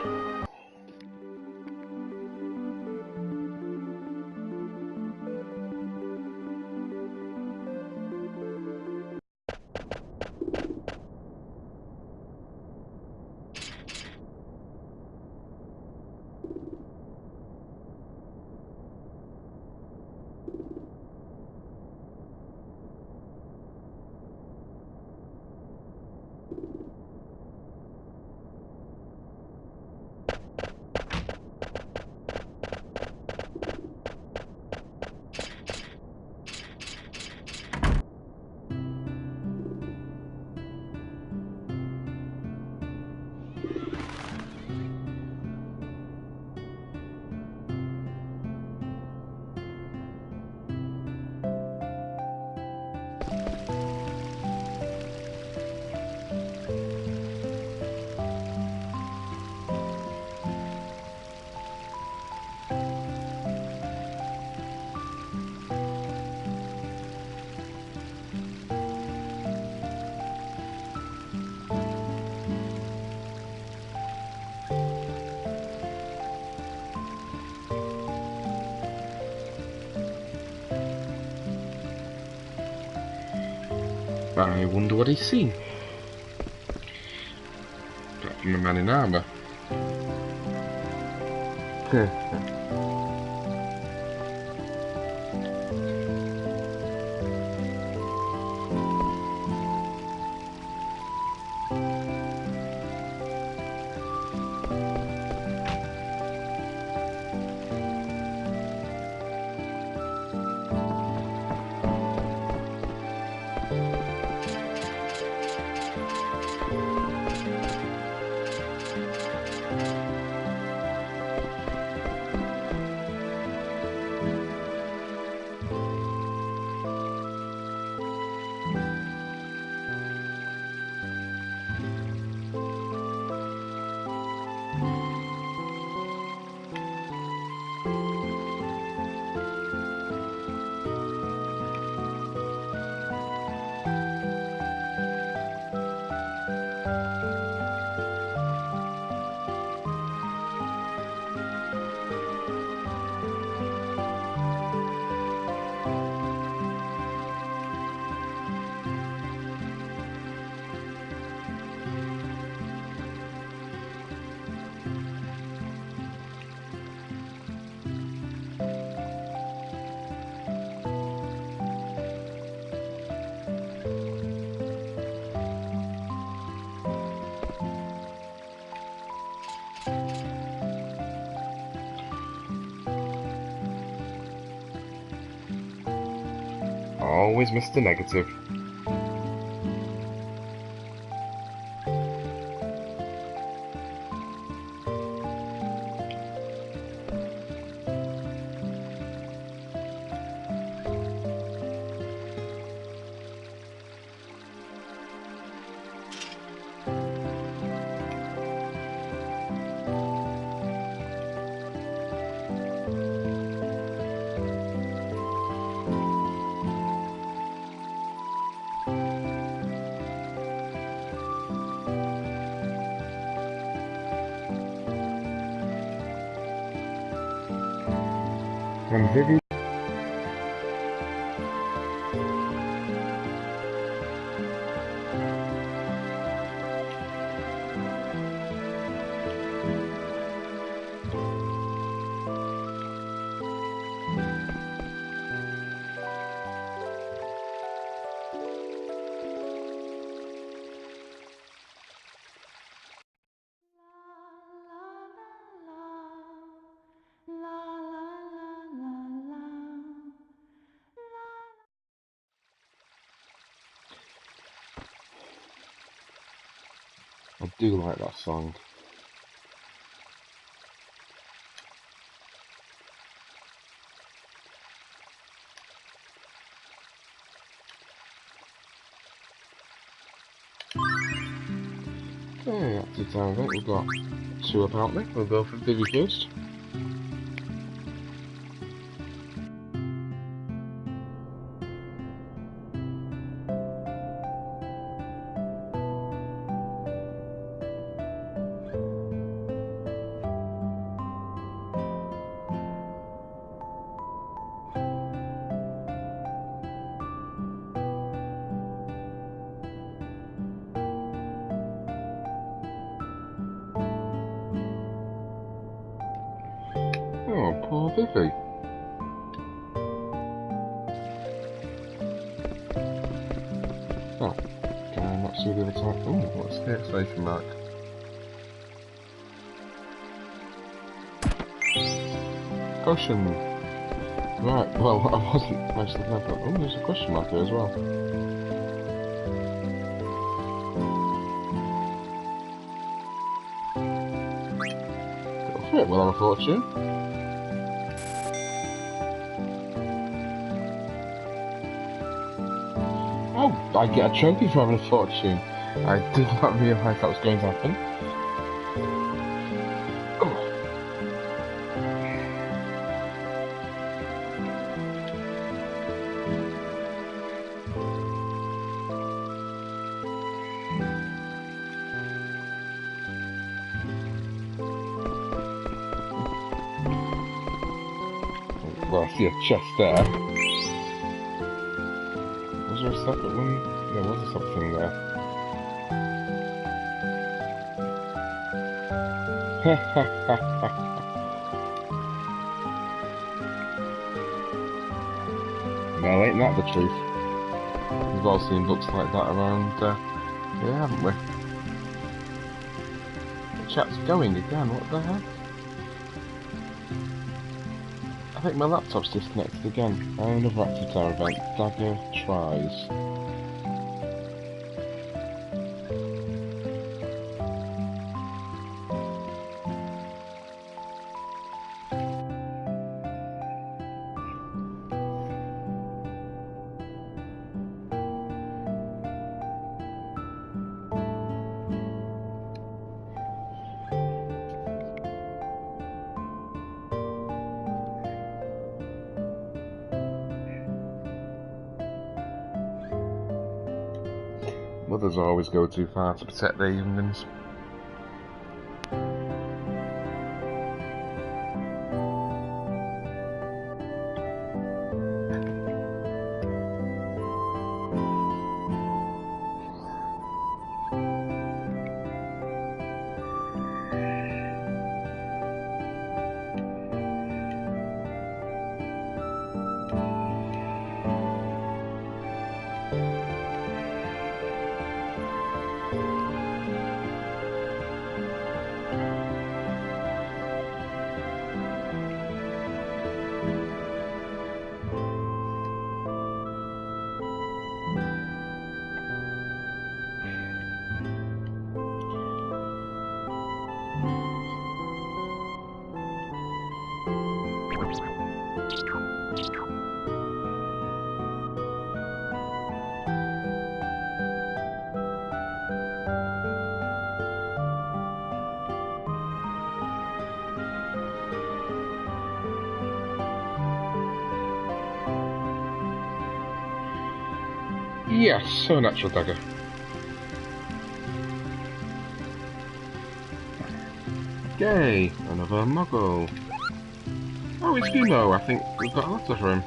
I wonder what he's seen. Apart from a man in armour. Always Mr. Negative. And Vivi. I do like that song. Okay, that's the time of it. We've got 2 apparently. We'll go for Vivi first. Oh, poor Vivi. Oh, can I not see the other time? Oh, what's the exclamation mark? Caution! Right, well, I wasn't actually looking at that. Oh, there's a question mark there as well. Go for it, we'll have a fortune. Oh, I get a trophy for having a fortune. I did not realise that was going to happen. Oh. Well, I see a chest there. Was there a separate one? There was something there. No, ain't that the truth? We've all seen books like that around, here, haven't we? The chat's going again, what the heck? I think my laptop's disconnected again. Another active tower event. Dagger tries. Mothers always go too far to protect their young'uns. Yes, so natural dagger. Yay, another muggle. Oh, it's Gumo. I think we've got a letter for him.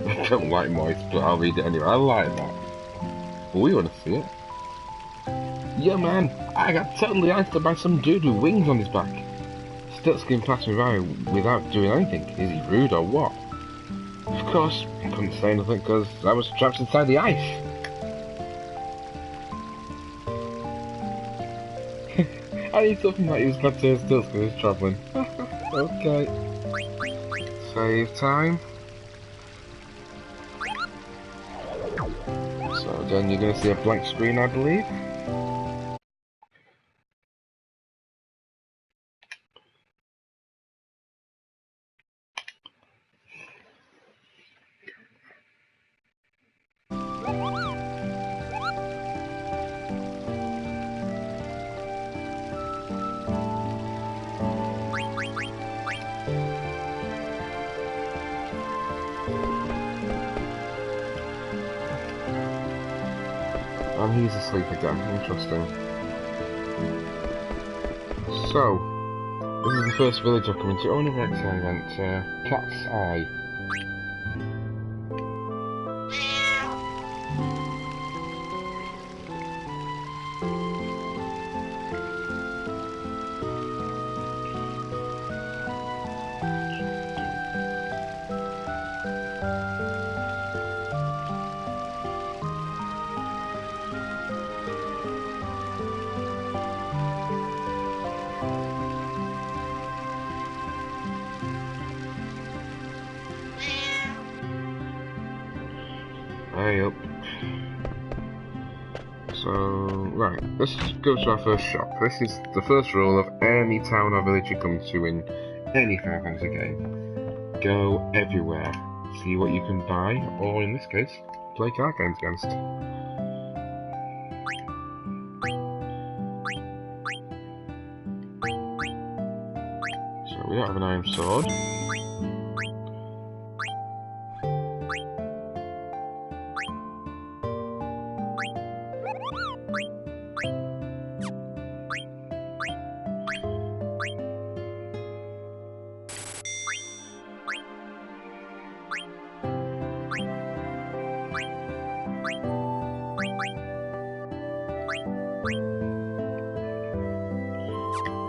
I don't like moist, but I'll read it anyway. I like that. We want to see it. Yo man, I got totally iced by some dude with wings on his back. Still skinned past me by without doing anything. Is he rude or what? Of course, I couldn't say nothing because I was trapped inside the ice. I need something that he was glad to still because he was travelling. Okay. Save time. So Then you're going to see a blank screen, I believe. And he's asleep again. Interesting. So, this is the first village I've come into. Oh, another exile event. Cat's Eye. Hey up. So, right, let's go to our first shop. This is the first rule of any town or village you come to in any Final Fantasy game. Go everywhere, see what you can buy, or in this case, play card games against. So, we don't have an iron sword.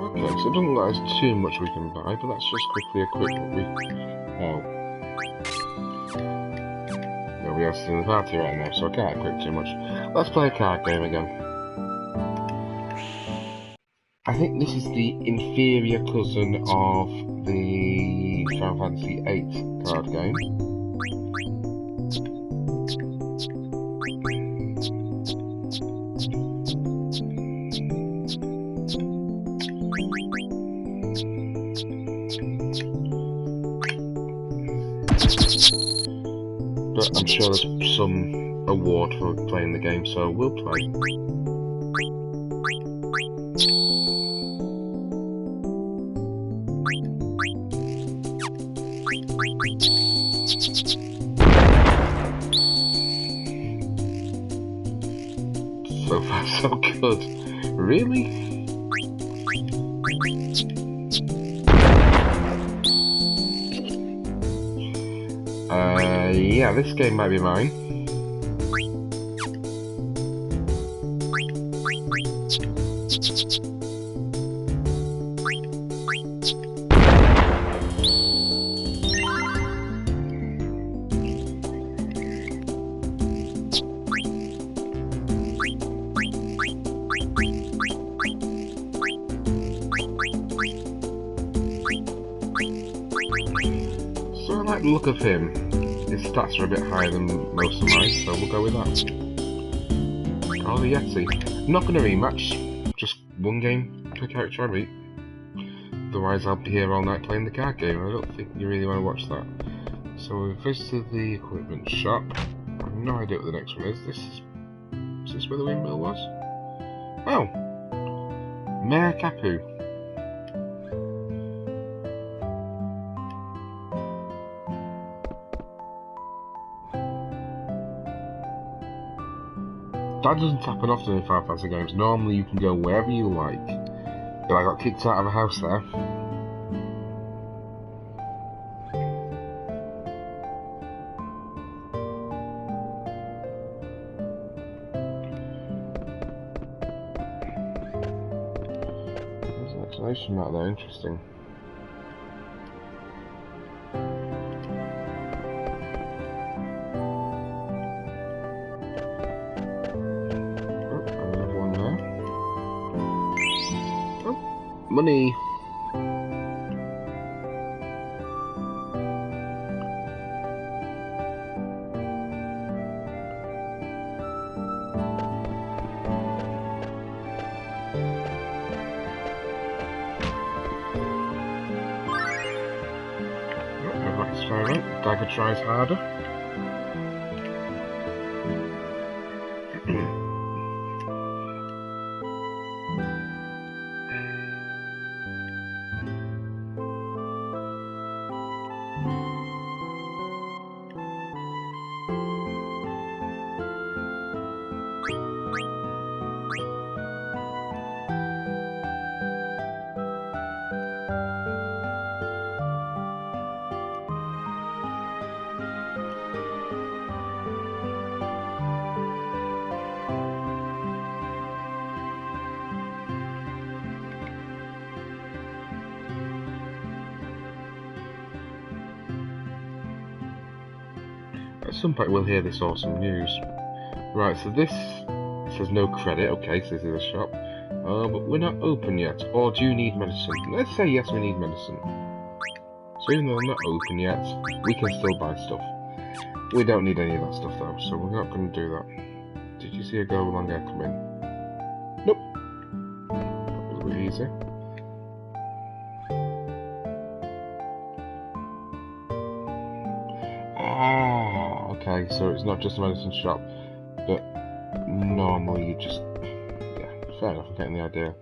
Okay, so it doesn't let us too much we can buy, but let's just quickly equip what we... Oh. Nobody else is in the party right now, so I can't equip too much. Let's play a card game again. I think this is the inferior cousin of the Final Fantasy VIII card game. But I'm sure there's some award for playing the game, so we'll play. So far, so good. Really? Yeah, this game might be mine. So I like the look of him. His stats are a bit higher than most of mine, so we'll go with that. Oh, the Yeti. Not going to rematch, just one game per character I beat. Otherwise I'll be here all night playing the card game. I don't think you really want to watch that. So we visited the equipment shop. I have no idea what the next one is. Is this where the windmill was? Oh! Mayor Kapu. That doesn't happen often in Final Fantasy games. Normally you can go wherever you like. But I got kicked out of a house there. There's an exclamation mark there, interesting. Money! never tries harder. At some point we'll hear this awesome news. Right, so this says no credit. Okay, so this is a shop. But we're not open yet. Or do you need medicine? Let's say yes, we need medicine. So even though I'm not open yet, we can still buy stuff. We don't need any of that stuff though, so we're not going to do that. Did you see a girl with long hair come in? Nope. That was really easy. Ah, okay, so it's not just a medicine shop, but normally you just... yeah, fair enough, I'm getting the idea.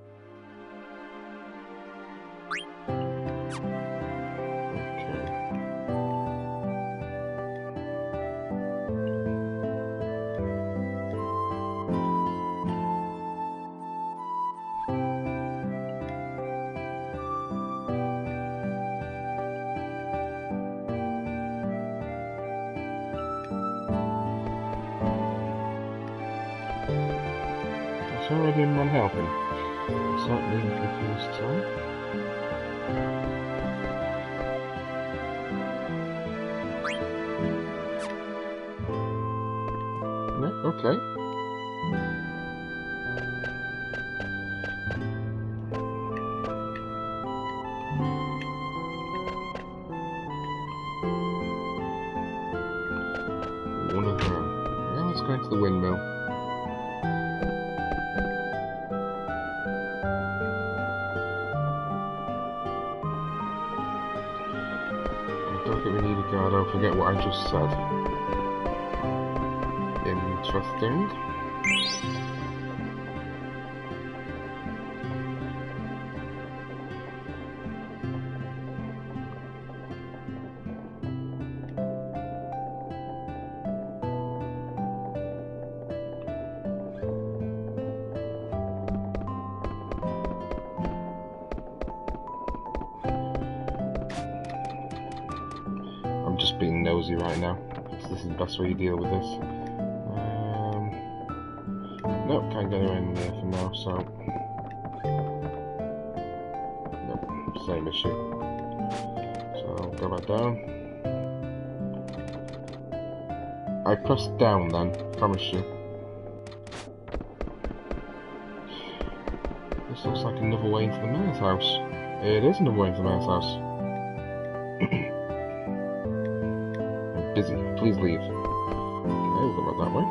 Already in one helping. Certainly for the first time. No, okay. One of them. Well, let's go into the windmill. We need a guard, I'll forget what I just said. Interesting. I'm just being nosy right now. So this is the best way you deal with this. Nope, can't get anywhere in there for now, so... nope, same issue. So I'll go back down. I pressed down then, promise you. This looks like another way into the mayor's house. It is another way into the mayor's house. Busy. Please leave. Okay, we'll go back that way.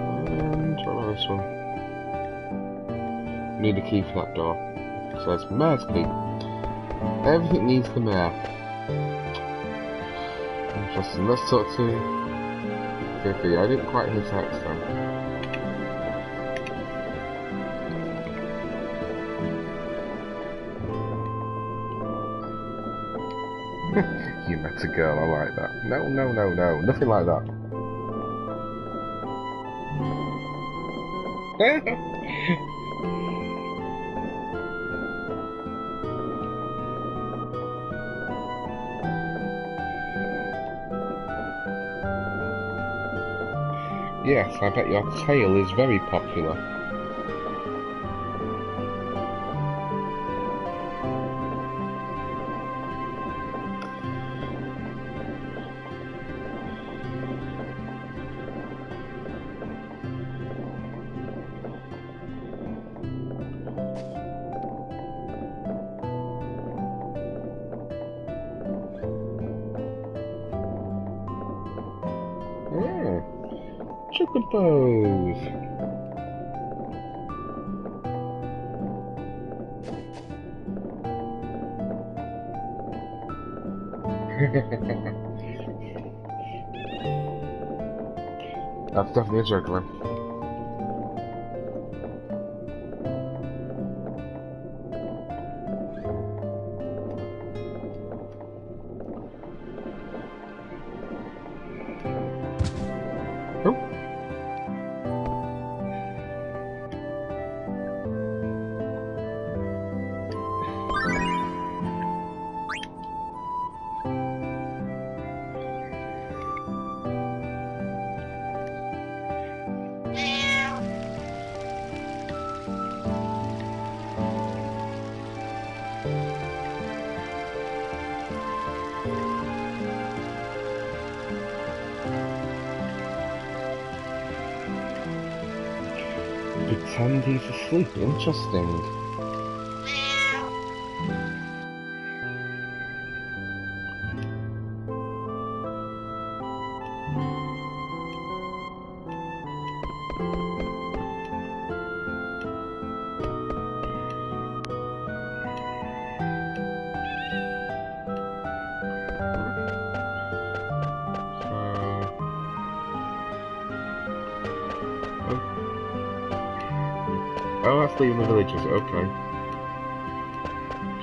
And what about this one? Need a key for that door. It says mayor's key. Everything needs the mayor. Interesting. Let's talk to Fifi. I didn't quite hear text then. You met a girl, I like that. No, no, no, no, nothing like that. Yes, I bet your tail is very popular. Chocobos! That's definitely a juggler. Oh. Pretend he's asleep. Interesting. Oh, that's leaving the village, is it? Okay.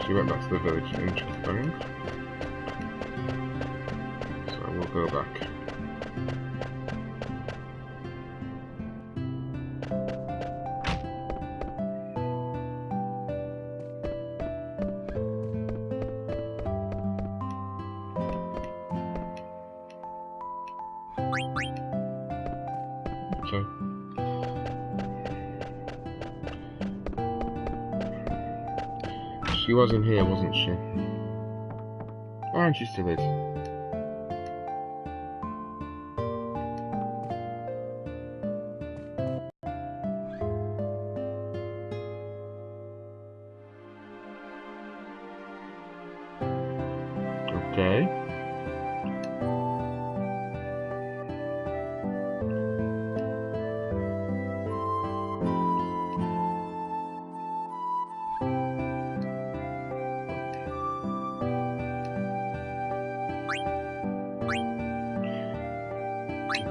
She went back to the village. Interesting. So we'll go back. Okay. She was in here, wasn't she? Oh, and she still is. Okay.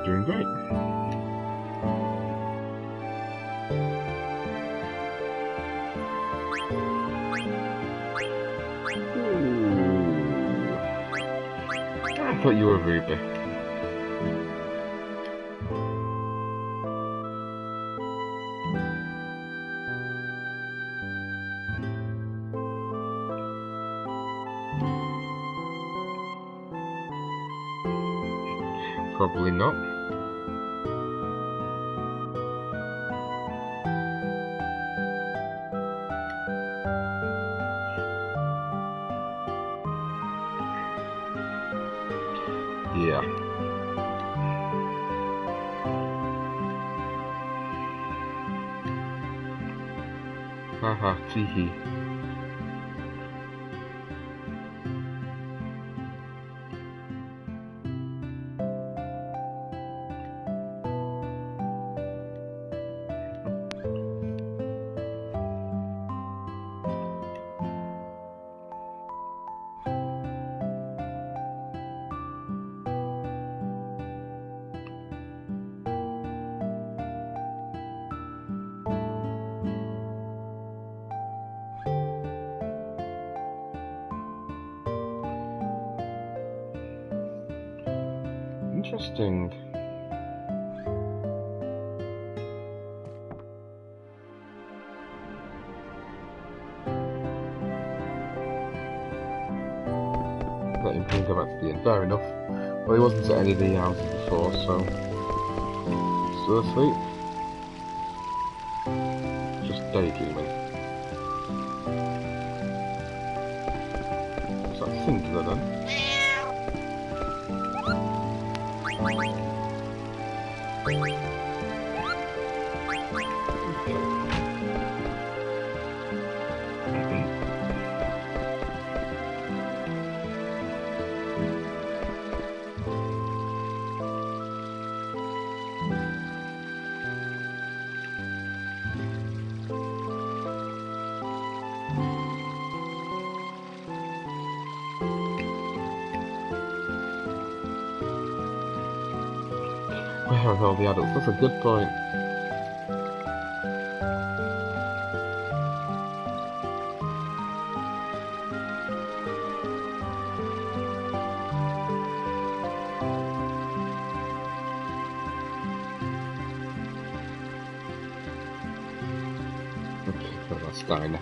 Doing great. Ooh. I thought you were Ruby. Probably not. Yeah. Haha, teehee. Interesting. Let him go back to the inn. Fair enough. Well, he wasn't at any of the houses before, so still asleep. Just daydreaming. Is that singular then? Where are all the adults? That's a good point. Okay, so that's diner.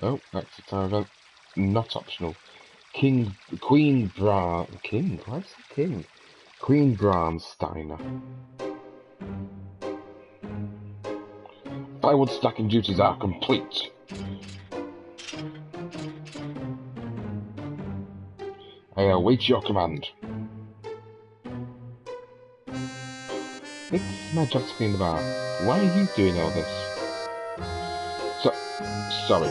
Oh, that's the time event. Not optional. Queen Bra... King? Why is it King? Queen Brahms Diner. Firewood stacking duties are complete. I await your command. It's my job to clean the bar. Why are you doing all this? Sorry.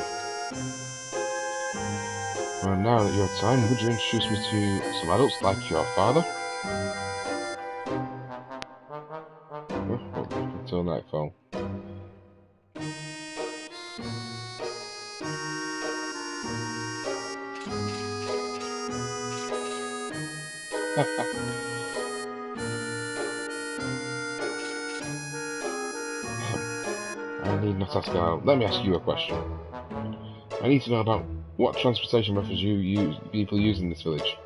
Well, now that you're time, would you introduce me to some adults like your father? Until nightfall. I need not ask out. Let me ask you a question. I need to know about what transportation methods people use in this village.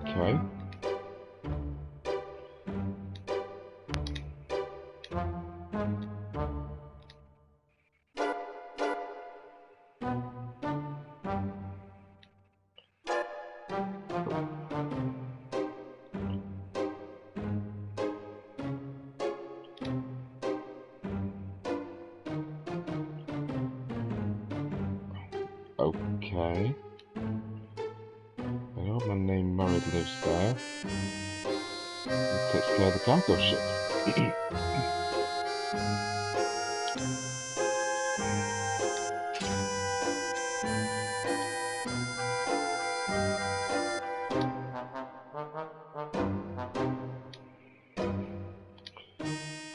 Okay. Okay. An old man named Murray lives there. He takes care of the cargo ship.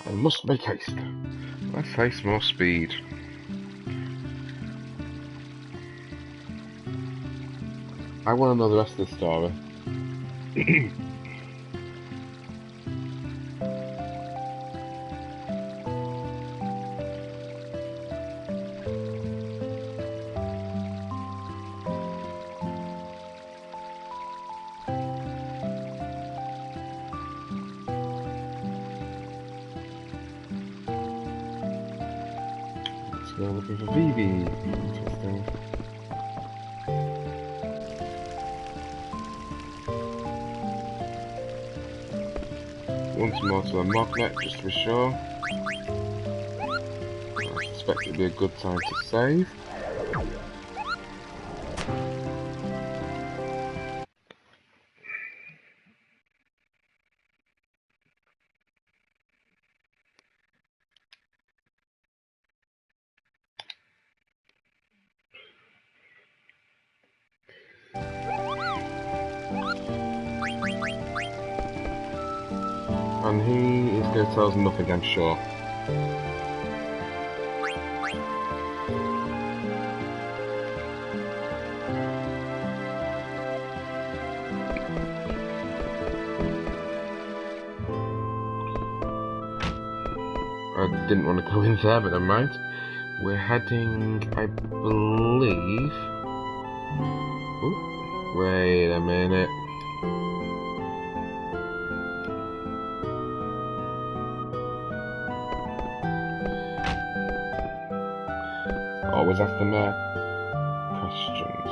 I must make haste. Less haste, more speed. I want to know the rest of the story. Let's go looking for Vivi. Interesting. Once more to a magnet, just to be sure. I suspect it'd be a good time to save. And he is going to tell us nothing, I'm sure. I didn't want to go in there, but never mind. We're heading, I believe... Ooh, wait a minute. Always ask the mayor questions.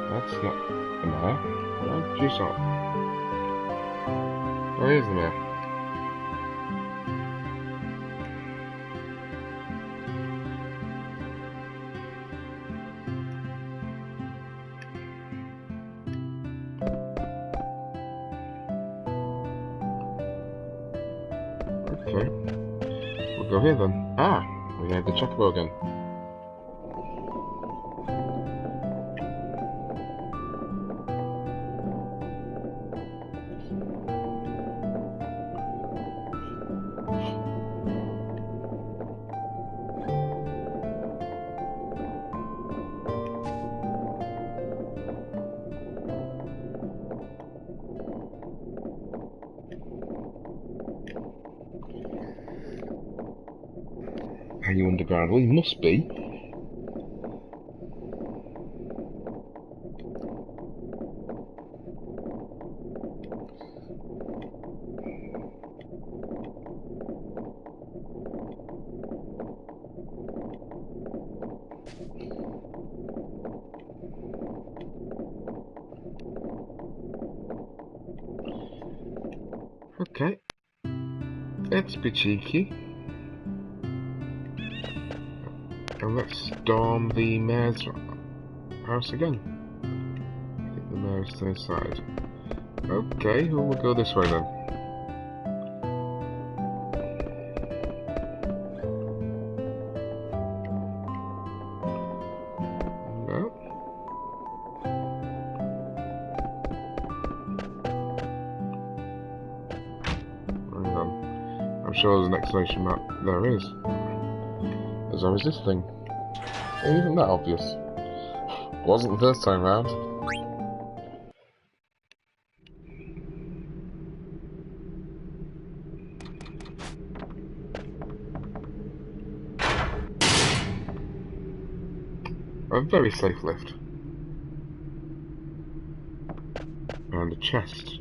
That's not the mayor. Where did you saw? Where is the mayor? Okay. We'll go here then. Ah! We have the chocobo again. Are you underground? Well, you must be. Okay. Let's be cheeky. And let's storm the mayor's house again. I think the mayor is inside. Okay, well, we'll go this way then. No. Hang on. I'm sure there's an explanation map. There is. There's always this thing. Ain't even that obvious. Wasn't the first time round. A very safe lift. And a chest.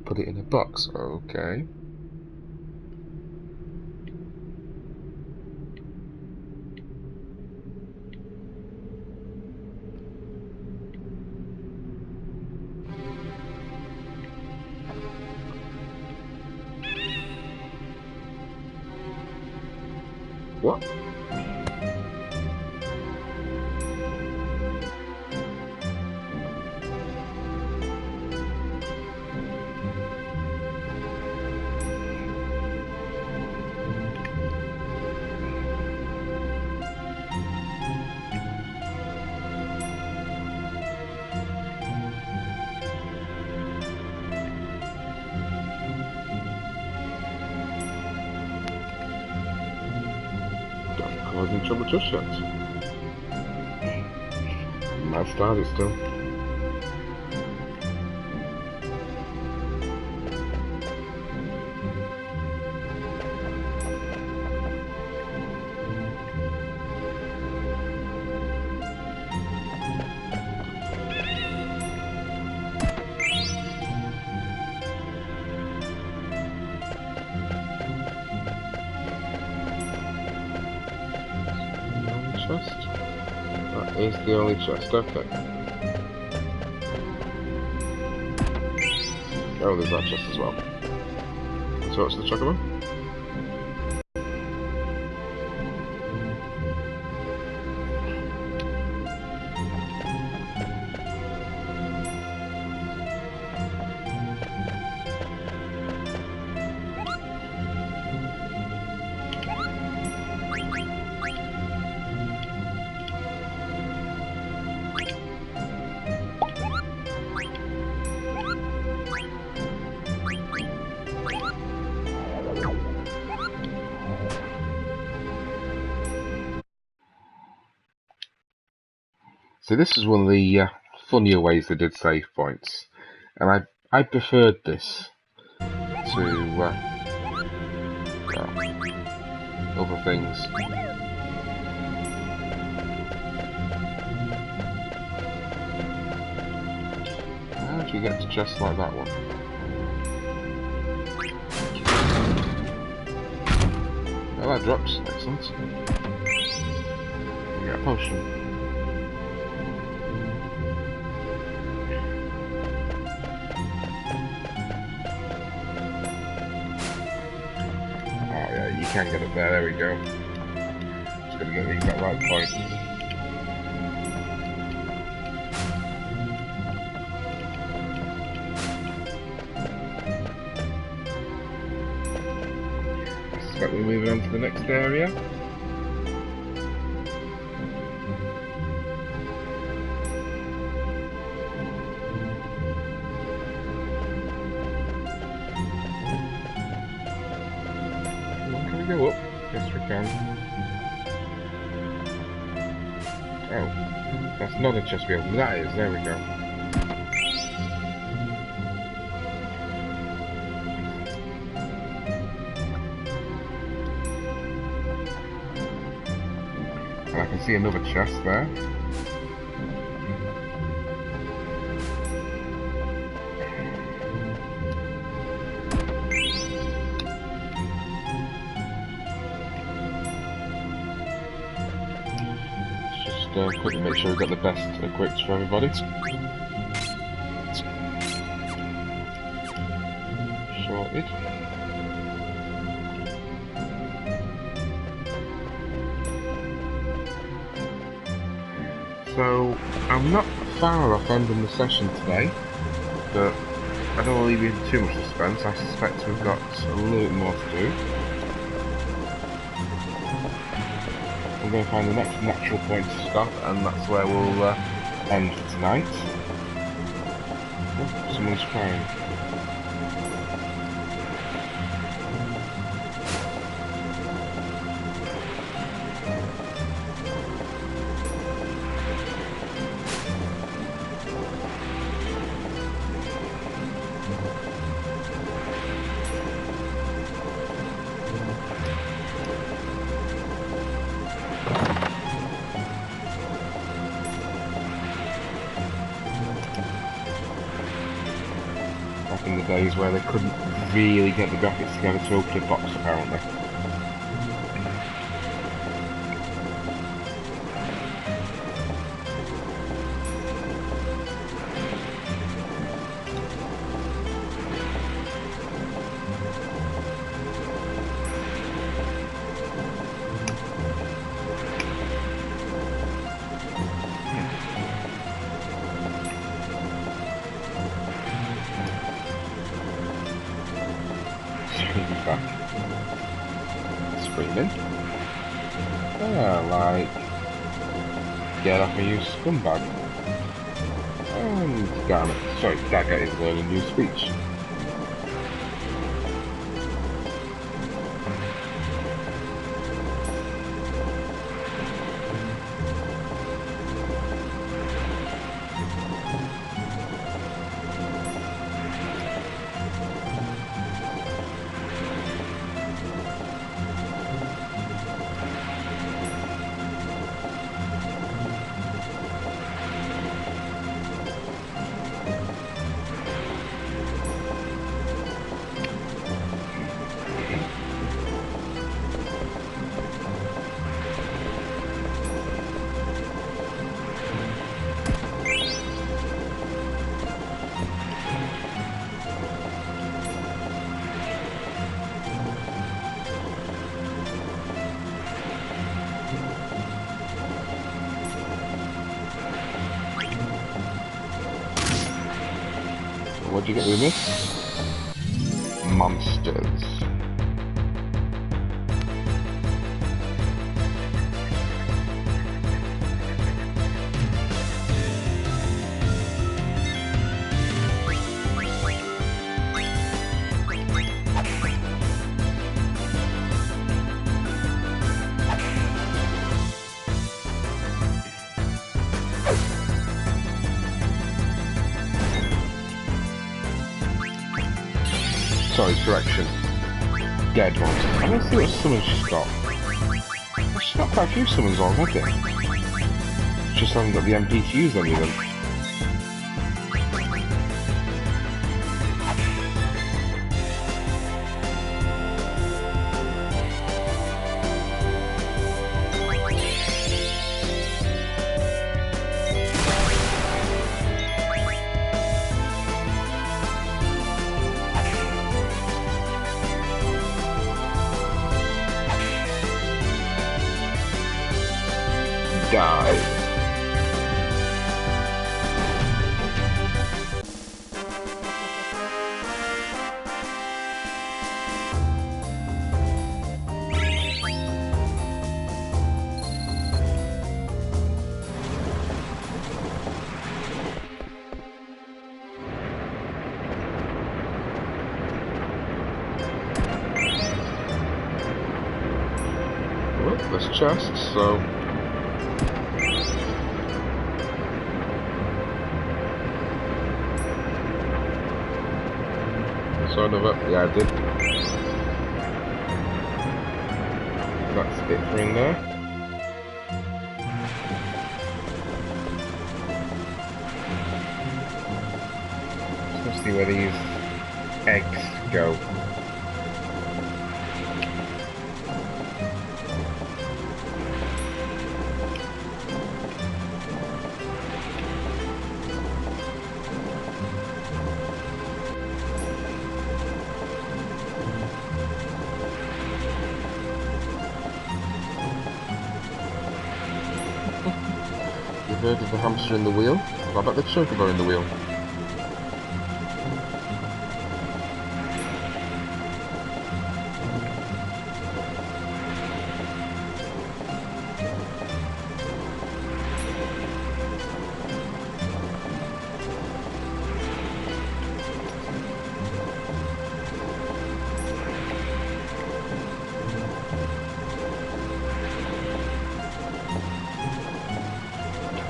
Put it in a box, okay. What? Causing trouble just yet. Might start it still. Chest? That is the only chest, okay. Oh, there's that chest as well. So what's the chocobo? So this is one of the funnier ways they did save points, and I preferred this to other things. How do you get to chests like that one? Oh, that drops. Excellent. We get a potion. can get up there. There we go. Just gotta get the exact right point. We're moving on to the next area. Can we go up? Yes, we can. Oh, that's not a chest wheel. That is. There we go. And I can see another chest there. Let's just quickly make sure we've got the best equipped for everybody. Sorted. So, I'm not far off ending the session today, but I don't want to leave you in too much suspense. I suspect we've got a little more to do. We're going to find the next natural point to stop, and that's where we'll end for tonight. Oh, someone's crying. Back in the days where they couldn't really get the graphics together to open a box, apparently. Back. Screaming. Like, get off me, you scumbag. And damn it. Sorry, Dagger is learning new speech. What'd you get with this? Monsters. Sorry, correction. Dead ones. I don't see what summons she's got. She's got quite a few summons already. Just haven't got the MP to use any of them. there's chests, so... Sort of up, yeah, I did. That's it for in there. Let's see where these eggs go. You've heard of the hamster in the wheel? What about the chocobo in the wheel?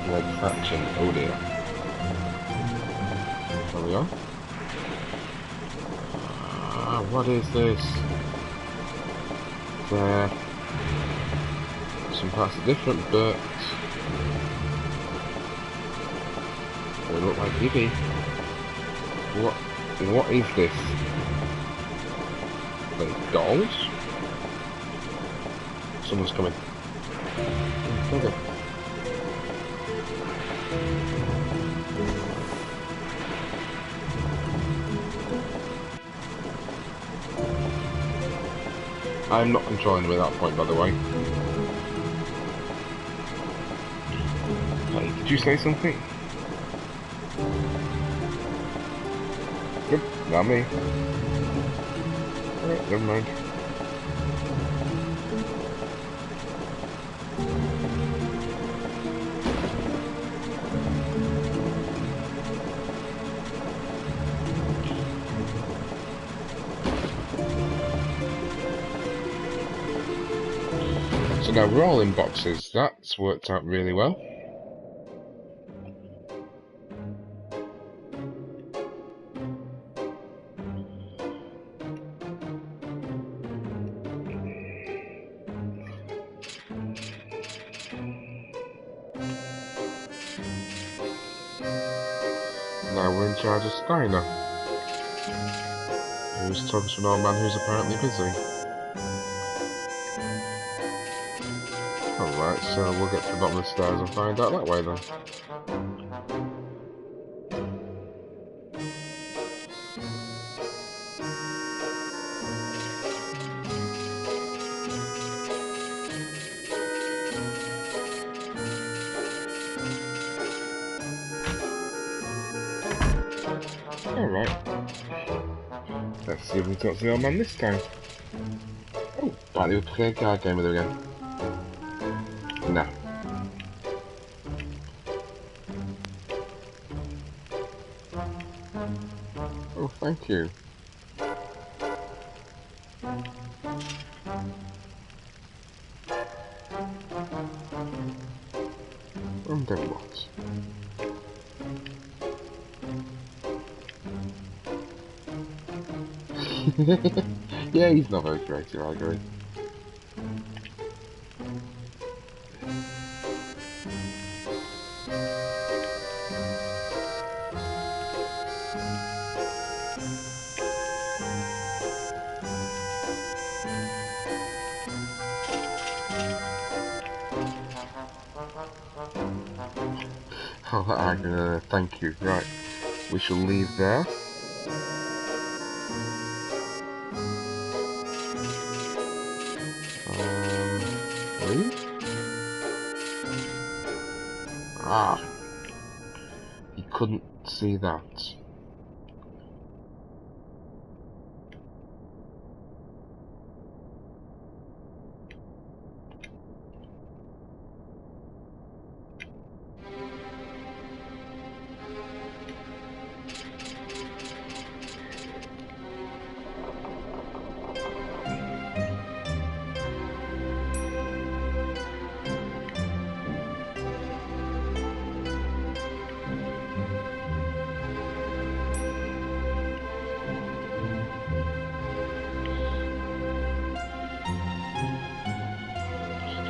Like faction, oh dear. There we are. What is this? There. Some parts are different, but they look like Eevee. What is this? Are they dolls? Someone's coming. Okay. I'm not controlling them at that point, by the way. Hey, did you say something? Yep, not me. Alright, never mind. So now we're all in boxes. That's worked out really well. Now we're in charge of Steiner, who's talking to an old man who's apparently busy. Alright, so we'll get to the bottom of the stairs and find out that way then. Alright. Let's see if we can talk to the old man this time. Oh, back to play a card game with her again. No. Oh, thank you. And then what? Yeah, he's not very creative, I agree. Oh, thank you. Right, we shall leave there. Leave? Ah, he couldn't see that.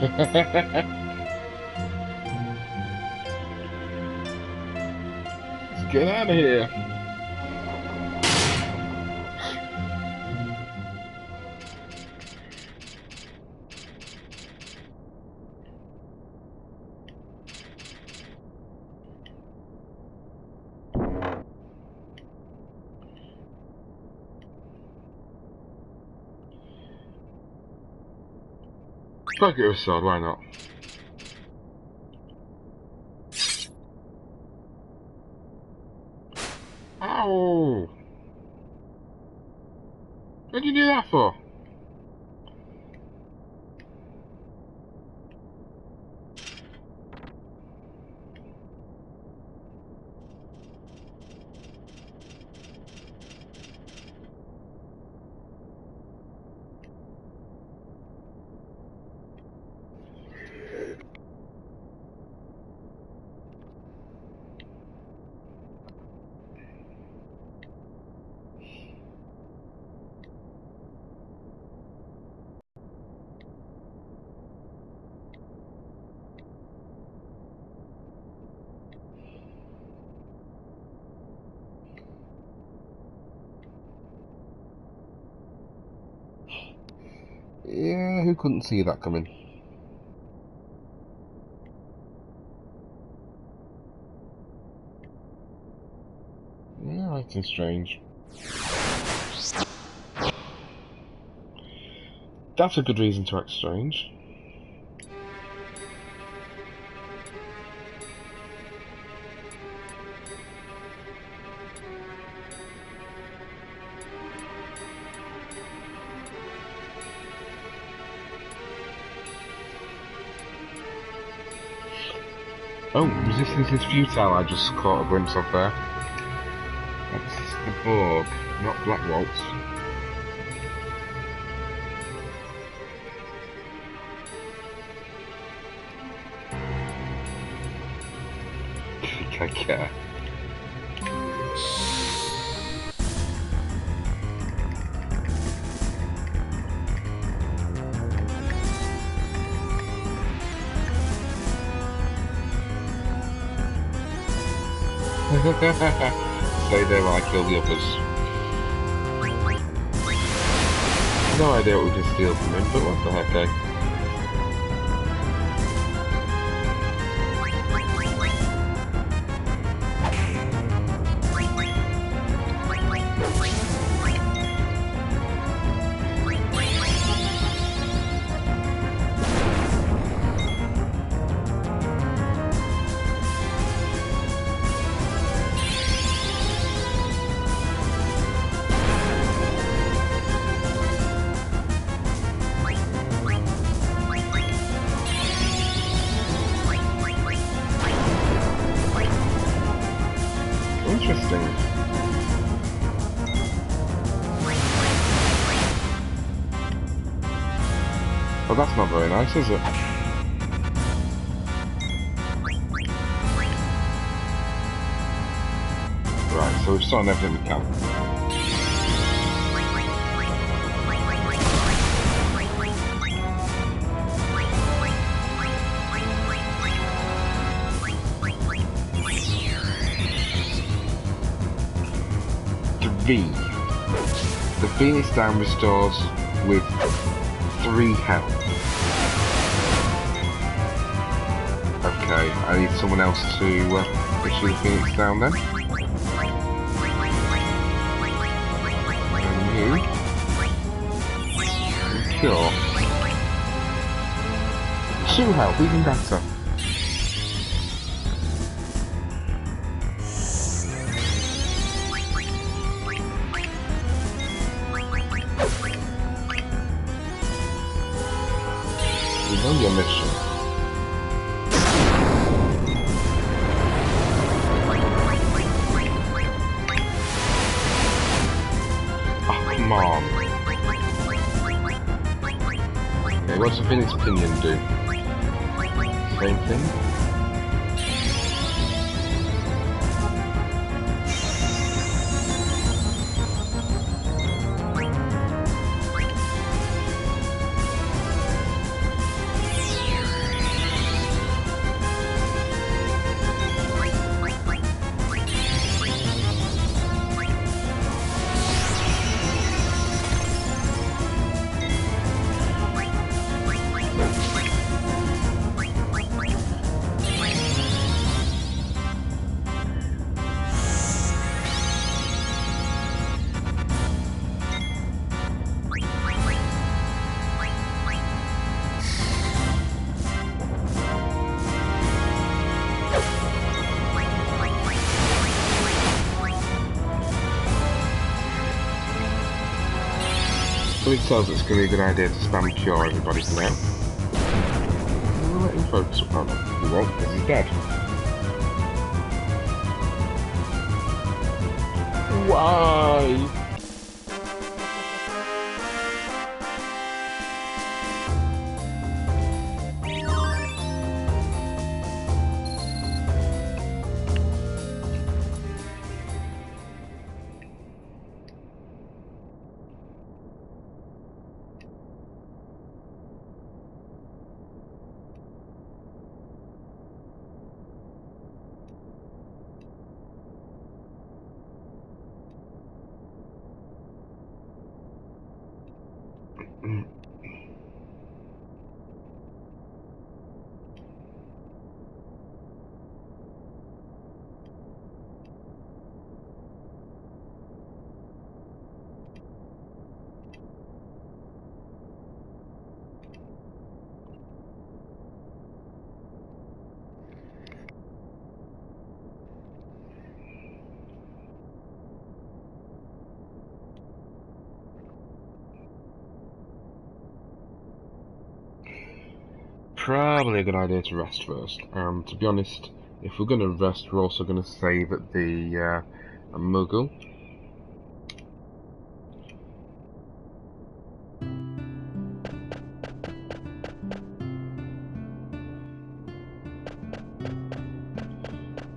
Let's get out of here. Fuck it with sword, why not? Ow! What did you do that for? Yeah, who couldn't see that coming? Yeah, acting strange. That's a good reason to act strange. Oh, resistance is futile, I just caught a glimpse of there. That's the Borg, not Black Waltz. Okay. Stay there while I kill the others. No idea what we can steal from him, but what the heck, eh? Interesting. Well, that's not very nice, is it? Right, so we've stolen everything we can. V. The Phoenix Down restores with 3 health. Okay, I need someone else to issue the Phoenix Down then. And you cure. 2 health, even better. On your mission. Oh, come on. Okay, what's the Phoenix Pinion do? Same thing? Something tells it's going to be a good idea to spam cure everybody for now. We'll let him focus. Oh no, he won't, because he's dead. Why? Probably a good idea to rest first. And to be honest, if we're going to rest, we're also going to save at the Muggle.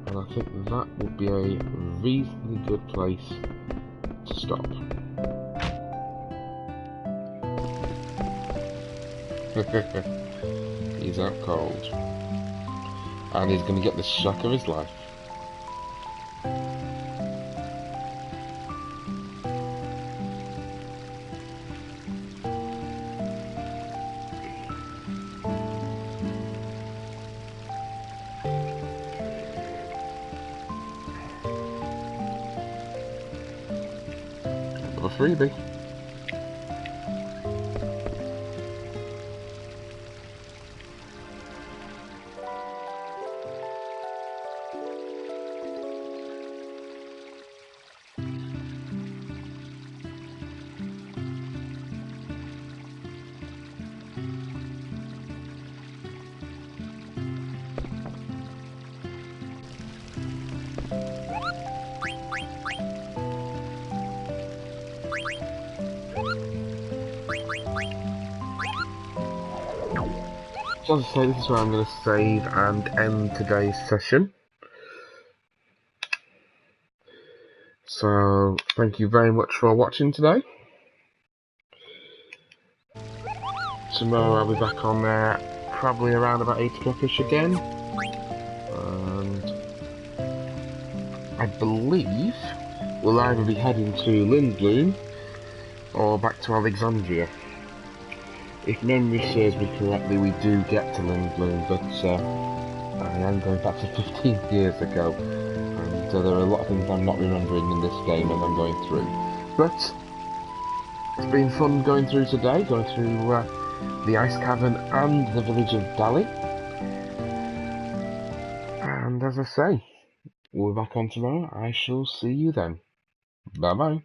And I think that would be a reasonably good place to stop. He's out cold. And he's going to get the shock of his life. A freebie. So as I say, this is where I'm going to save and end today's session. So, thank you very much for watching today. Tomorrow I'll be back on there, probably around about 8 o'clock-ish again. And I believe we'll either be heading to Lindblom or back to Alexandria. If memory serves me correctly, we do get to Lindblom, but I am going back to 15 years ago, and there are a lot of things I'm not remembering in this game as I'm going through. But it's been fun going through today, going through the Ice Cavern and the village of Dali. And as I say, we're back on tomorrow. I shall see you then. Bye bye.